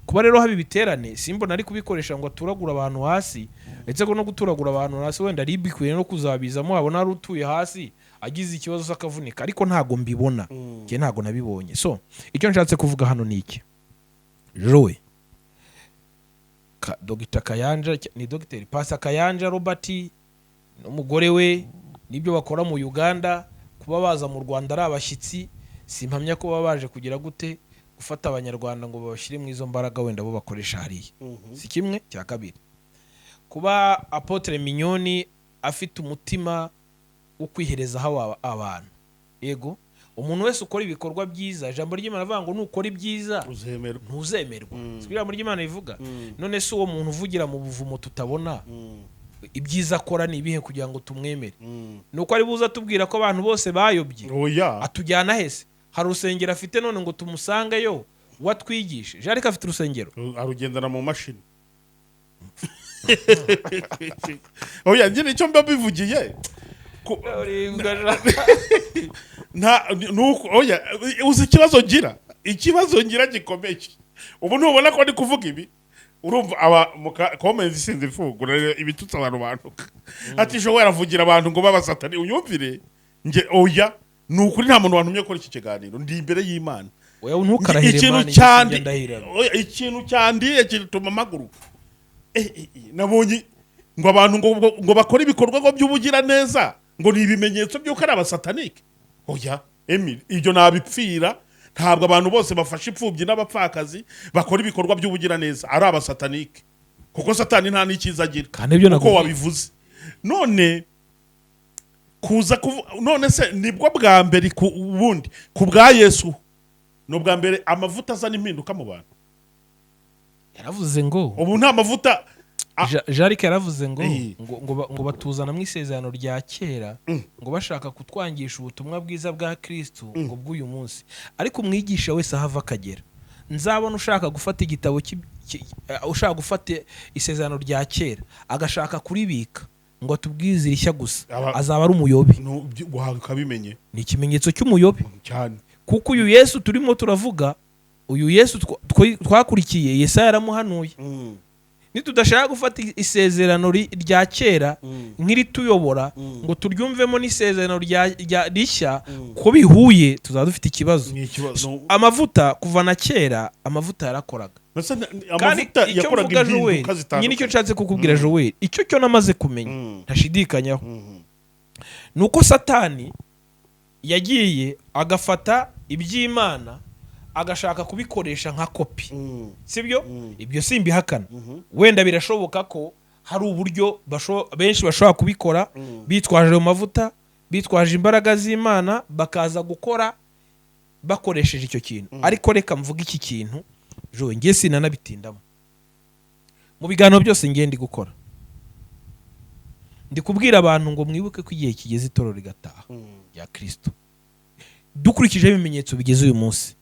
Kuba rero habi biterane simbona ari kubikoresha ngo aturagura abantu hasi ndetse ko no guturagura abantu hasi wenda ribikwiye no kuzabizamo abona ari utuye hasi agize ikibazo sakavunika. Ariko ntago mbibona nge ntago nabibonye. So icyo nshatse kuvuga hano ni iki Joe Dr. Kayanja ni Dr. Pastor Kayanja Robert n'umugore we nibyo bakora mu Uganda kuba baza mu Rwanda ari abashyitsi simpamya ko babaje kugira gute gufata abanyarwanda ngo babashire mu izo mbaraga wenda bo bakoresha hariya. Si kimwe cya kabiri kuba Apotre Mignoni afite umutima wo kwiherezaho abantu. Yego umuntu wese ukora ibikorwa byiza ijambo ry'Imana avuga ngo nukora ibyiza ntuzemerwa. Sibira muri ry'Imana ivuga. None se uwo muntu uvugira mu buvumo tutabona ibyiza akora ni ibihe kugira ngo tumwemere? Nuko ari buza tubwira ko abantu bose bayobye. Atujyana hese hari urusengero afite none ngo tumusangeyo watwigishe. Jarika afite urusengero arugendana mu mashini. Oya njye nicyo mba bivugiye nuko oya uzi ikibazo ngira gikomeye. Ubu ntubona ko ndi kuvuga ibi urumva aba comments isinze ifungura ibitutsa abantu ati jo waravugira abantu ngo babasatani unyumvire nge oya nukuri nta muntu wantumye gukora iki kiganiro ndi imbere y'Imana. Oya ntukarahire ikintu cyandiye kituma maguru nabonye ngo abantu ngo bakora ibikorwa by'ubugira neza ngo ni ibimenyetso by'uko ari abasatanike. Oya Emile ibyo nabipfira. Ntabwo abantu bose bafasha imfubyi n'abapfakazi bakora ibikorwa by'ubugira neza ari abasatanike. Kuko Satani nta n'ikiza agira kuko wabivuze. None none se nibwo bwa mbere ubundi ku bwa Yesu no bwa mbere amavuta azana impinduka mu bantu. Yaravuze ngo ubu nta mavuta Jarike yaravuze ngo batuzana mu isezerano rya kera ngo bashaka kutwangisha ubutumwa bwiza bwa Kristo ngo bw'uyu munsi. Ariko umwigisha wese ahava akagera nzabona ushaka gufata igitabo ushaka gufata isezerano rya kera agashaka kuribika ngo atubwize irishya gusa azaba ari umuyobi. Ukabimenye ni ikimenyetso cy'umuyobi cyane. Kuko uyu Yesu turimo turavuga uyu Yesu twakurikiye Yesaya yaramuhanuye nitudashaka gufata isezerano rya kera nk'irituyobora ngo turyumvemo n'isezerano rishya ko bihuye tuzaba dufite ikibazo. Amavuta kuva na kera amavuta yarakoraga kandi icyo mvuga Joel nyine icyo nshatse kukubwira Joel icyo cyo namaze kumenya ntashidikanyaho nuko Satani yagiye agafata iby'Imana agashaka kubikoresha nka kopi sibyo ibyo simbihakana wenda birashoboka ko hari uburyo benshi bashobora kubikora bitwaje mu mavuta bitwaje imbaraga z'Imana bakaza gukora bakoresheje icyo kintu ariko reka mvuga iki kintu Joe ngiye sinanabitindamo mu biganiro byose ngiye ndi gukora ndi kubwira abantu ngo mwibuke ko igihe kigeze itorero rigataha ya Kristo dukurikije ibimenyetso bigeze uyu munsi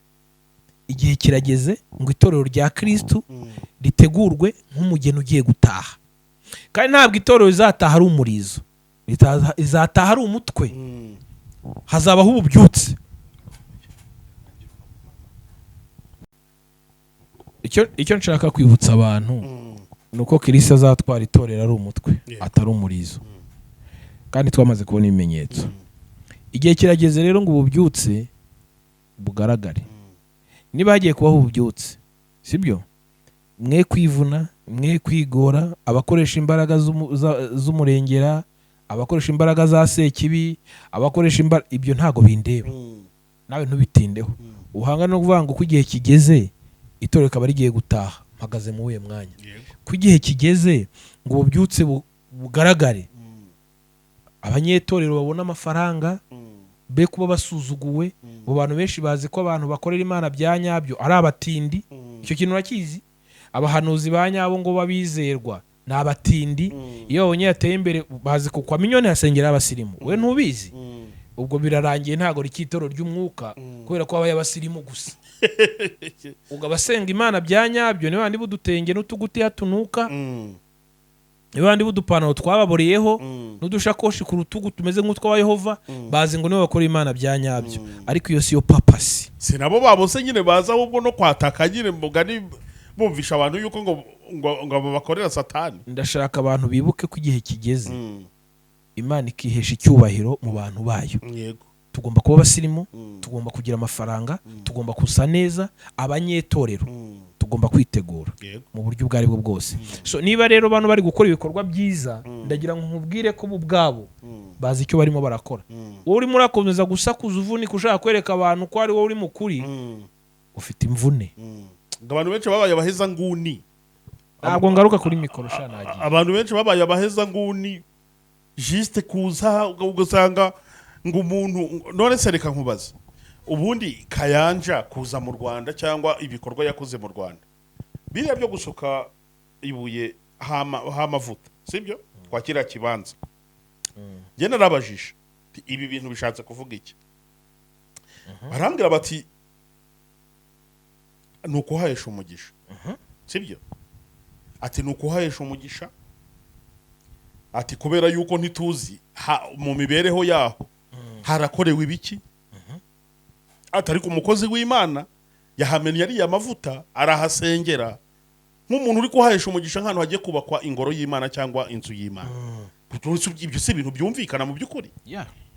igihe kirageze ngo itorero rya Kristo ritegurwe nk'umugeni ugiye gutaha kandi ntabwo itorero rizataha ari umurizo izataha ari umutwe hazabaho ububyutse icyo nshaka kwibutsa abantu nuko Kristo azatwara itorero ari umutwe atari umurizo kandi twamaze kubona ibimenyetso igihe kirageze rero ngo ububyutse bugaragare niba hagiye kubaho ububyutse sibyo mwe kwivuna mwe kwigora abakoresha imbaraga z'umurengera abakoresha imbaraga za sekibi abakoresha ibyo ntago bindeba nawe ntubitindeho uhanga no kuvuga ngo ko igihe kigeze itorero kaba rigiye gutaha mpagaze mu uye mwanya ko igihe kigeze ngo ububyutse bugaragare abanyetorero babona amafaranga be kuba basuzuguwe mu bantu benshi bazi ko abantu bakorera Imana bya nyabyo ari abatindi icyo kintu urakizi abahanuzi ba nyabo ngo babizerwa ni abatindi iyo babonye yateye imbere bazi ko kwa minyoni hasengera abasirimu we ntubizi ubwo birarangiye ntago rikitoro ry'umwuka kubera ko abaye abasirimu gusa ubwo abasenga Imana bya nyabyo ni bandi budutenge n'utuguti hatunuka Ibandi budupantaro twababoriyeho n'udushakoshi ku rutugu tumeze nk'utwa Yehova bazi ngo nibo bakora Imana bya nyabyo ariko iyo si yo papasi sinabo babose nyine baza ahubwo no kwataka nyine mugani bumvisha abantu yuko ngo bakorera Satani. Ndashaka abantu bibuke ko igihe kigeze Imana ikihesha icyubahiro mu bantu bayo. Yego. Tugomba kuba basirimu, tugomba kugira amafaranga, tugomba kusa neza, abanyetorero tugomba kwitegura mu buryo bwari bwo bwose. So niba rero abantu bari gukora ibikorwa byiza ndagira ngo nkubwire ko ubwabo bazi icyo barimo barakora. Wowe uri murakomeza gusakuza uvunika ushaka kwereka abantu ko ari wowe uri mukuri ufite imvune. Abantu benshi babaye abaheza nguni. Ntabwo ngaruka kuri mikoro shanagiye. Abantu benshi babaye abaheza nguni juste kuza ugasanga ngo umuntu none se reka nkubaza ubundi Kayanja kuza mu Rwanda cyangwa ibikorwa yakoze mu Rwanda biriya byo gusuka ibuye hamavuta sibyo kwakira kibanza nge narabajisha ibi bintu bishatse kuvuga iki barambwira bati nuko hayesha umugisha sibyo ati nuko hayesha umugisha ati kubera yuko ntituzi mu mibereho yaho harakorewe ibiki atari ku mukozi w'Imana yahamenye ari amavuta arahasengera nk'umuntu uri kuhahesha umugisha nk'ahantu hagiye kubakwa ingoro y'Imana cyangwa inzu y'Imana. Ibyo si ibintu byumvikana mu by'ukuri.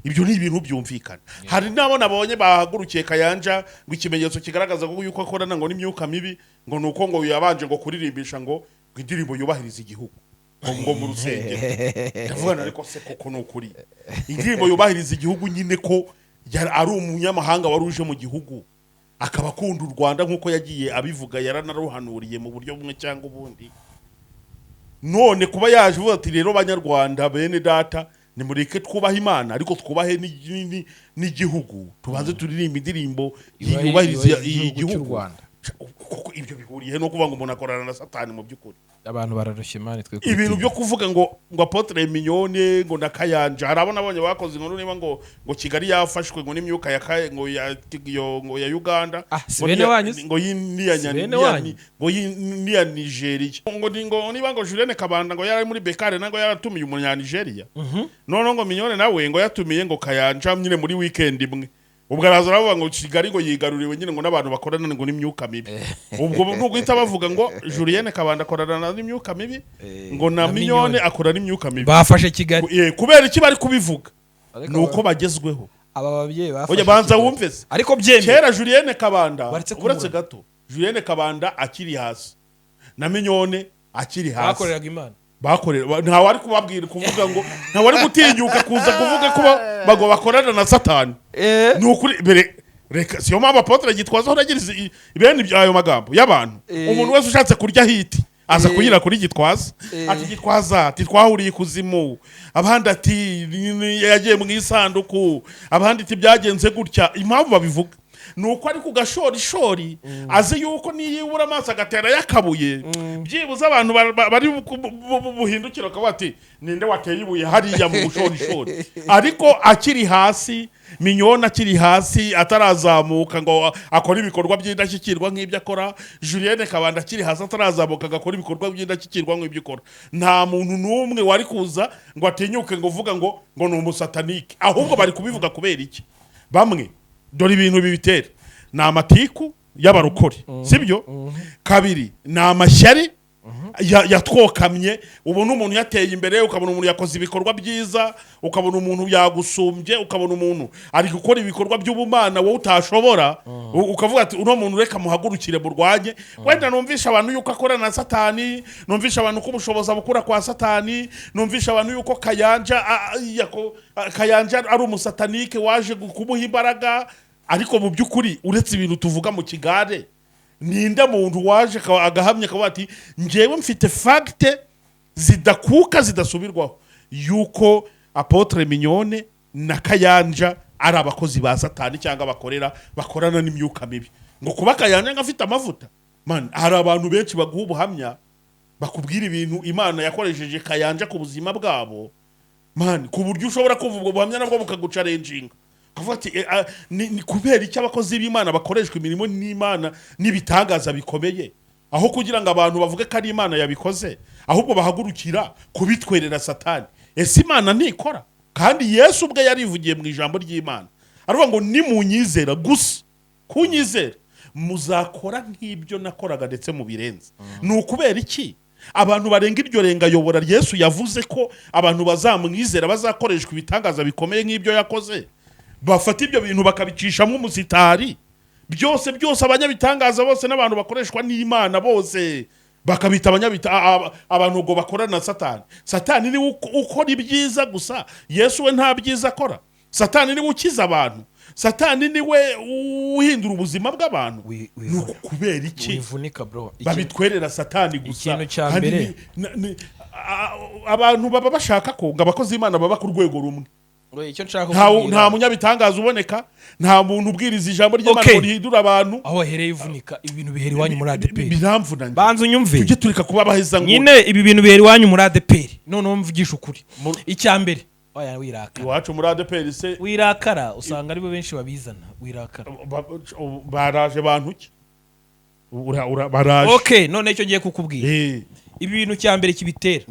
Ibyo ni ibintu byumvikana. Hari nabo nabonye bahagurukiye Kayanja ngo ikimenyetso kigaragaza ko yuko akorana ngo n'imyuka mibi ngo nuko ngo yabanje ngo kuririmbisha ngo indirimbo yubahiriza igihugu ngo mu rusengero. Ndavuga ariko se koko nukuri indirimbo yubahiriza igihugu nyine ko ari umunyamahanga waruje mu gihugu akaba akunda u Rwanda nkuko yagiye abivuga yaranaruhanuriye mu buryo bumwe cyangwa ubundi. None kuba yaje uvuga ati rero banyarwanda bene data nimureke twubaha Imana ariko twubahe n'igihugu tubanze turirimba indirimbo yubahiriza igihugu. Ibyo bihuriye no kuvuga ngo umuntu akorana na Satani mu by'ukuri. Abantu bararushye Imana twe ibintu byo kuvuga ngo Apotre Mignone ngo na Kayanja harabona abonye bakoze inkuru niba ngo Kigali yafashwe ngo n'imyuka ya ngo ya Uganda ngo ya Nigeria ngo niba ngo Julienne Kabanda ngo yari muri Bekare nango yaratumiye umunya Nigeria none ngo Mignone nawe ngo yatumiye ngo Kayanja nyine muri weekend imwe ubwo araza aravuga ngo Kigali ngo yigaruriwe nyine ngo n'abantu bakorana ngo n'imyuka mibi ubwo n'uguhita bavuga ngo Julienne Kabanda akorana n'imyuka mibi ngo na Mignone akorana n'imyuka mibi bafashe Kigali kubera iki bari kubivuga nuko bagezweho aba babyeyi bafashe oya banza wumve se ariko byemeye kera Julienne Kabanda uretse gato Julienne Kabanda akiri hasi na Mignone akiri hasi bakoreraga Imana nta wari kubabwira kuvuga ngo nta wari gutinyuka kuza kuvuga ko bago bakorana na Satani nukuri reka siyo mpamvu Apotre Gitwaza horagiriza ibene byayo magambo y'abantu umuntu wese ushatse kurya hiti aza kunyira kuri Gitwaza ati Gitwaza ati twahuriye kuzimu abandi ati yagiye mu isanduku abandi ati byagenze gutya impamvu babivuga nuko ari ku gashorishori azi yuko niyibura amaso agatera yakabuye byibuze abantu bari buhindukira ko bati ninde wateye ibuye hariya mu bushorishori ariko akiri hasi Mignone akiri hasi atarazamuka ngo akora ibikorwa by'indashyikirwa nk'ibyo akora Julienne Kabanda akiri hasi atarazamuka agakora ibikorwa by'indashyikirwa nk'ibyo akora nta muntu n'umwe wari kuza ngo atinyuke ngo uvuga ngo ni umusatanike ahubwo bari kubivuga kubera iki bamwe dore ibintu bibitera ni amatiku y'abarokore sibyo kabiri ni amashyari yatwokamye ubona umuntu yateye imbere ukabona umuntu yakoze ibikorwa byiza ukabona umuntu yagusumbye ukabona umuntu ari gukora ibikorwa by'ubumana wowe utashobora ukavuga ati uno muntu reka muhagurukire burwanye wenda numvisha abantu yuko akora na Satani numvisha abantu ko ubushobozi bukura kwa Satani numvisha abantu yuko Kayanja ari umusatanike waje kumuha imbaraga ariko mu by'ukuri uretse ibintu tuvuga mu kigare ninde muntu waje agahamya akavuga ati njyewe mfite fagite zidakuka zidasubirwaho yuko Apotre Mignone na Kayanja ari abakozi ba Satani cyangwa bakorana n'imyuka mibi ngo kuba Kayanja ngafite amavuta man hari abantu benshi baguha ubuhamya bakubwira ibintu Imana yakoresheje Kayanja ku buzima bwabo man ku buryo ushobora kuvuga ubwo buhamya nabwo bukagucarenjinga kuvuga ati ni kubera iki abakozi b'Imana bakoreshwa imirimo n'Imana n'ibitangaza bikomeye aho kugira ngo abantu bavuge ko ari Imana yabikoze ahubwo bahagurukira kubitwerera Satani ese Imana ntikora kandi Yesu ubwe yarivugiye mu ijambo ry'Imana aravuga ngo nimunyizera gusa kunyizera muzakora nk'ibyo nakoraga ndetse mu birenze ni ukubera iki abantu barenga iryo renga yobora Yesu yavuze ko abantu bazamwizera bazakoreshwa ibitangaza bikomeye nk'ibyo yakoze bafata ibyo bintu bakabicishamo umusitari byose abanyabitangaza bose n'abantu bakoreshwa n'Imana bose bakabita abantu ngo bakorana na Satani ni ukora ibyiza gusa Yesu we nta byiza akora Satani ni ukiza abantu Satani ni we uhindura ubuzima bw'abantu kubera iki babitwerera Satani gusa ikintu cya mbere abantu baba bashaka ko ngo abakozi b'Imana baba ku rwego rumwe nta munyabitangaza uboneka nta muntu ubwiriza ijambo ry'Imana ngo rihindura abantu aho hereye ivunika ibintu bihera iwanyu muri ADPR biramvunanye banza unyumve tujye tureka kuba baheza ngo nyine ibi bintu bihera iwanyu muri ADPR none mvugisha ukuri icya mbere oya wirakara iwacu muri ADPR se wirakara usanga aribo benshi babizana wirakara baraje bantu ki baraje okay none icyo ngiye kukubwira ibi bintu cya mbere kibitera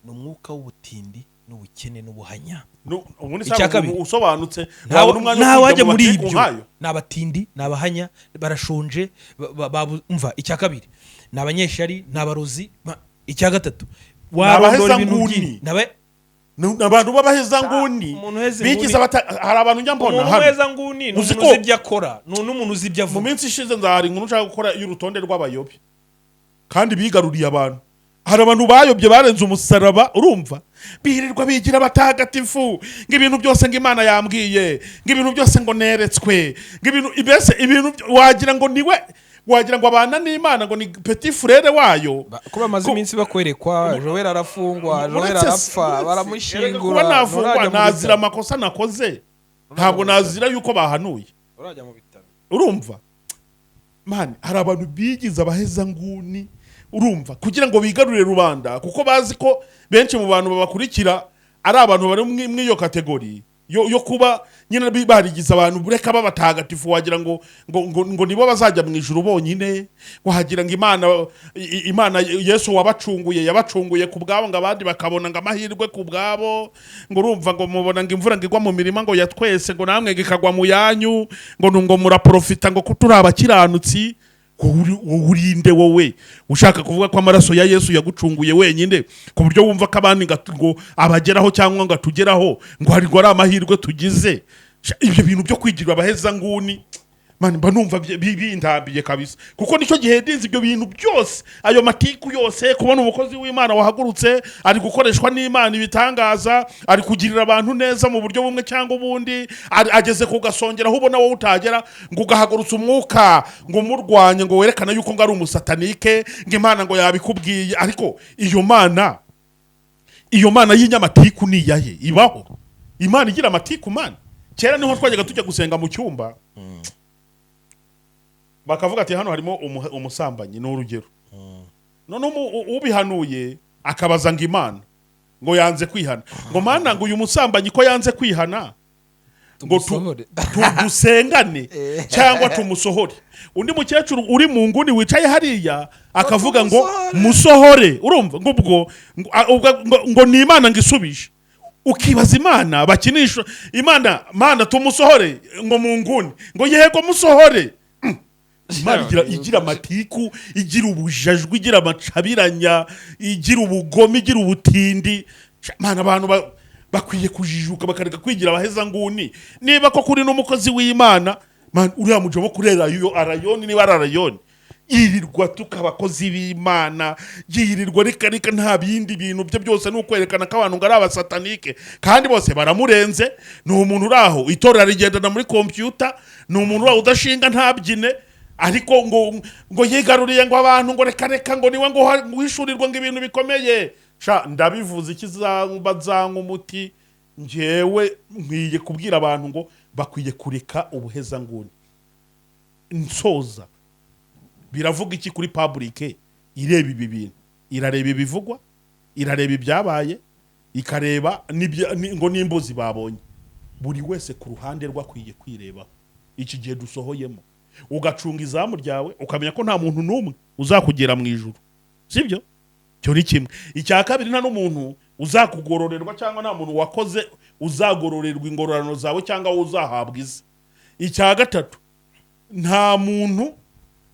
ni umwuka w'ubutindi n'ubukene n'ubuhanya ubundi cyangwa usobanutse nta wajya muri ibyo n'abatindi n'abahanya barashonje umva icya kabiri n'abanyeshari n'abarozi icya gatatu warondora ibintu byinshi abantu babaheza nguni bigize hari abantu njya mbona umuntu weza nguni n'umuntu uzi ibyo akora n'umuntu uzi ibyo avuga mu minsi ishize nzahari inkuru nshaka gukora y'urutonde rw'abayobi kandi bigaruriye abantu hari abantu bayobye barenze umusaraba urumva birirwa bigira abatagatifu ng'ibintu byose ngo Imana yambwiye ng'ibintu byose ngo neretswe ibintu wagira ngo niwe wagira ngo abana n'Imana ngo ni petit frère wayo kuba amaze iminsi bakwerekwa Joel arafungwa Joel arapfa baramushingura nafungwa nazira amakosa nakoze ntabwo nazira yuko bahanuye urajya mu bitaro urumva man hari abantu bigize abaheza nguni urumva kugira ngo bigarurire rubanda kuko bazi ko benshi mu bantu babakurikira ari abantu bari mu iyo kategori yo kuba nyine barigize abantu bureka babatagatifu wagira ngo nibo bazajya mu ijuru bonyine, wagira ngo Imana Yesu yabacunguye ku bwabo ngo abandi bakabona ngo amahirwe ku bwabo, ngo urumva ngo mubona ngo imvura ngo igwa mu mirima ngo yatwese ngo namwe ikagwa mu yanyu ngo muraprofita ngo kuturi abakiranutsi. Urinde wowe ushaka kuvuga ko amaraso ya Yesu yagucunguye wenyine ku buryo wumva ko abandi ngo abageraho cyangwa ngo atugeraho ngo hari ari amahirwe tugize. Ibyo bintu byo kwigirwa abaheza nguni mani mba numva bindambiye kabisa, kuko nicyo gihe dinze ibyo bintu byose, ayo matiku yose, kubona umukozi w'Imana wahagurutse ari gukoreshwa n'Imana ibitangaza, ari kugirira abantu neza mu buryo bumwe cyangwa ubundi, ageze kugasongera aho ubona wowe utagera, ngo ugahagurutsa umwuka ngo umurwanye ngo werekana yuko ngo ari umusatanike, ngo Imana ngo yabikubwiye. Ariko iyo Mana y'inyamatiku ni iyahe? Ibaho Imana igira amatiku mana? Kera niho twajyaga tujya gusenga mu cyumba bakavuga ati hano harimo umusambanyi n'urugero, none ubihanuye akabaza ngo Imana ngo yanze kwihana, ngo Mana ngo uyu musambanyi ko yanze kwihana ngo dusengane cyangwa tumusohore. Undi mukecuru uri mu nguni wicaye hariya akavuga ngo musohore. Urumva ngo ni Imana ngo isubije, ukibaza Imana bakinisha Imana tumusohore ngo mu nguni ngo yego musohore. Imana igira amatiku, igira ubujajwe, igira amacabiranya, igira ubugome, igira ubutindi. Mana abantu bakwiye kujijuka bakareka kwigira abaheza nguni. Niba ko kuri n'umukozi w'Imana man uriya mujobo kurera arayoni niba arayoni yirirwa tukabakozi b'Imana, yirirwa reka nta bindi bintu bye byose n'ukwerekana ko abantu ngari abasatanike kandi bose baramurenze. Ni umuntu uraho itorera rigendana muri computer, ni umuntu uraho udashinga ntabyine, ariko ngo yigaruriye ngo abantu ngo reka ngo niwe ngo wishurirwa ngo ibintu bikomeye. Ndabivuze ikizanga umuti, njyewe nkwiye kubwira abantu ngo bakwiye kureka ubuheza nguni. Nsoza biravuga iki kuri public? Ireba ibi bintu, irareba ibivugwa, irareba ibyabaye, ikareba ngo n'imbuzi babonye. Buri wese ku ruhande rwakwiye kwireba iki gihe dusohoyemo, ugacunga izamu ryawe ukamenya ko nta muntu n'umwe uzakugera mu ijuru, sibyo? Cyo ni kimwe. Icya kabiri, nta n'umuntu uzakugororerwa cyangwa nta muntu wakoze uzagororerwa ingororano zawe cyangwa uzahabwa ize. Icya gatatu, nta muntu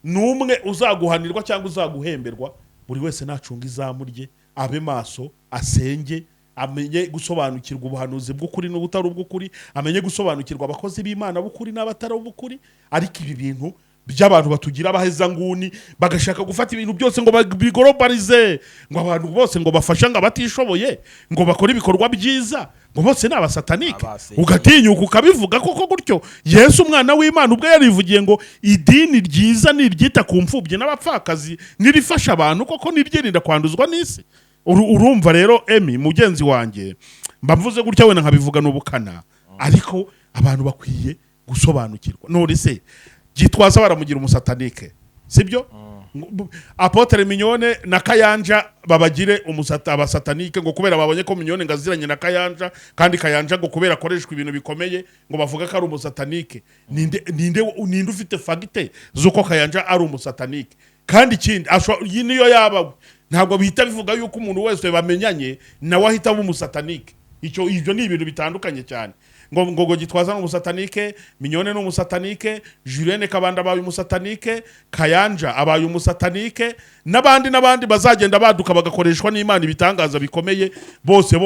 n'umwe uzaguhanirwa cyangwa uzaguhemberwa. Buri wese nacunga izamu rye, abe maso, asenge, amenye gusobanukirwa ubuhanuzi bw'ukuri n'ubutari ubw'ukuri, amenye gusobanukirwa abakozi b'Imana b'ukuri n'abatari ubw'ukuri. Ariko ibi bintu by'abantu batugira abaheza nguni bagashaka gufata ibintu byose ngo bigorobarize, ngo abantu bose ngo bafasha ngo abatishoboye ngo bakora ibikorwa byiza, ngo bose ni abasatanike. Ugatinyuka ukabivuga koko gutyo. Yesu umwana w'Imana ubwo yarivugiye ngo idini ryiza ni iryita ku mfubyi n'abapfakazi, nirifasha abantu koko niryirinda kwanduzwa n'isi. Urumva rero Emi mugenzi wanjye, mba mvuze gutya wena nkabivuga n'ubukana, ariko abantu bakwiye gusobanukirwa. None se Gitwaza baramugira umusatanike, sibyo? Apotre Mignone na Kayanja babagire abasatanike ngo kubera babonye ko Mignone ngaziranye na Kayanja, kandi Kayanja ngo kubera akoreshwa ibintu bikomeye ngo bavuga ko ari umusatanike. Ninde ufite fagite zuko Kayanja ari umusatanike? Kandi ikindi niyo yaba ntabwo bihita bivuga yuko umuntu wese bamenyanye nawe ahita aba umusatanike. Ibyo ni ibintu bitandukanye cyane. Ngo Gitwaza n'umusatanike, Mignone n'umusatanike, Julienne Kabanda abaye umusatanike, Kayanja abaye umusatanike, n'abandi bazagenda baduka bagakoreshwa n'Imana ibitangaza bikomeye, bose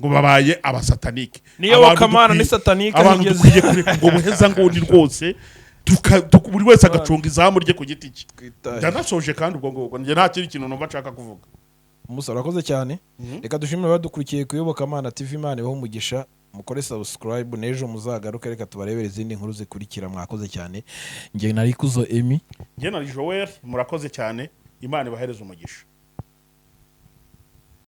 ngo babaye abasatanike. Niyo wakamana ni satanike. Abantu dukwiye kureka ngo buheza nguni rwose, buri wese agacunga izamu rye ku giti cye. Ndanasoje kandi ubwo njye nta kindi kintu numva nshaka kuvuga. Musa urakoze cyane. Reka dushimire abadukurikiye kuyobokamana TV. Imana ibahe umugisha, mukore subscribe, nejo muzagaruke reka tubarebere izindi nkuru zikurikira. Mwakoze cyane. Ngiye nari Kuzo Emi, ngiye nari Joel. Murakoze cyane, Imana ibahereze umugisha.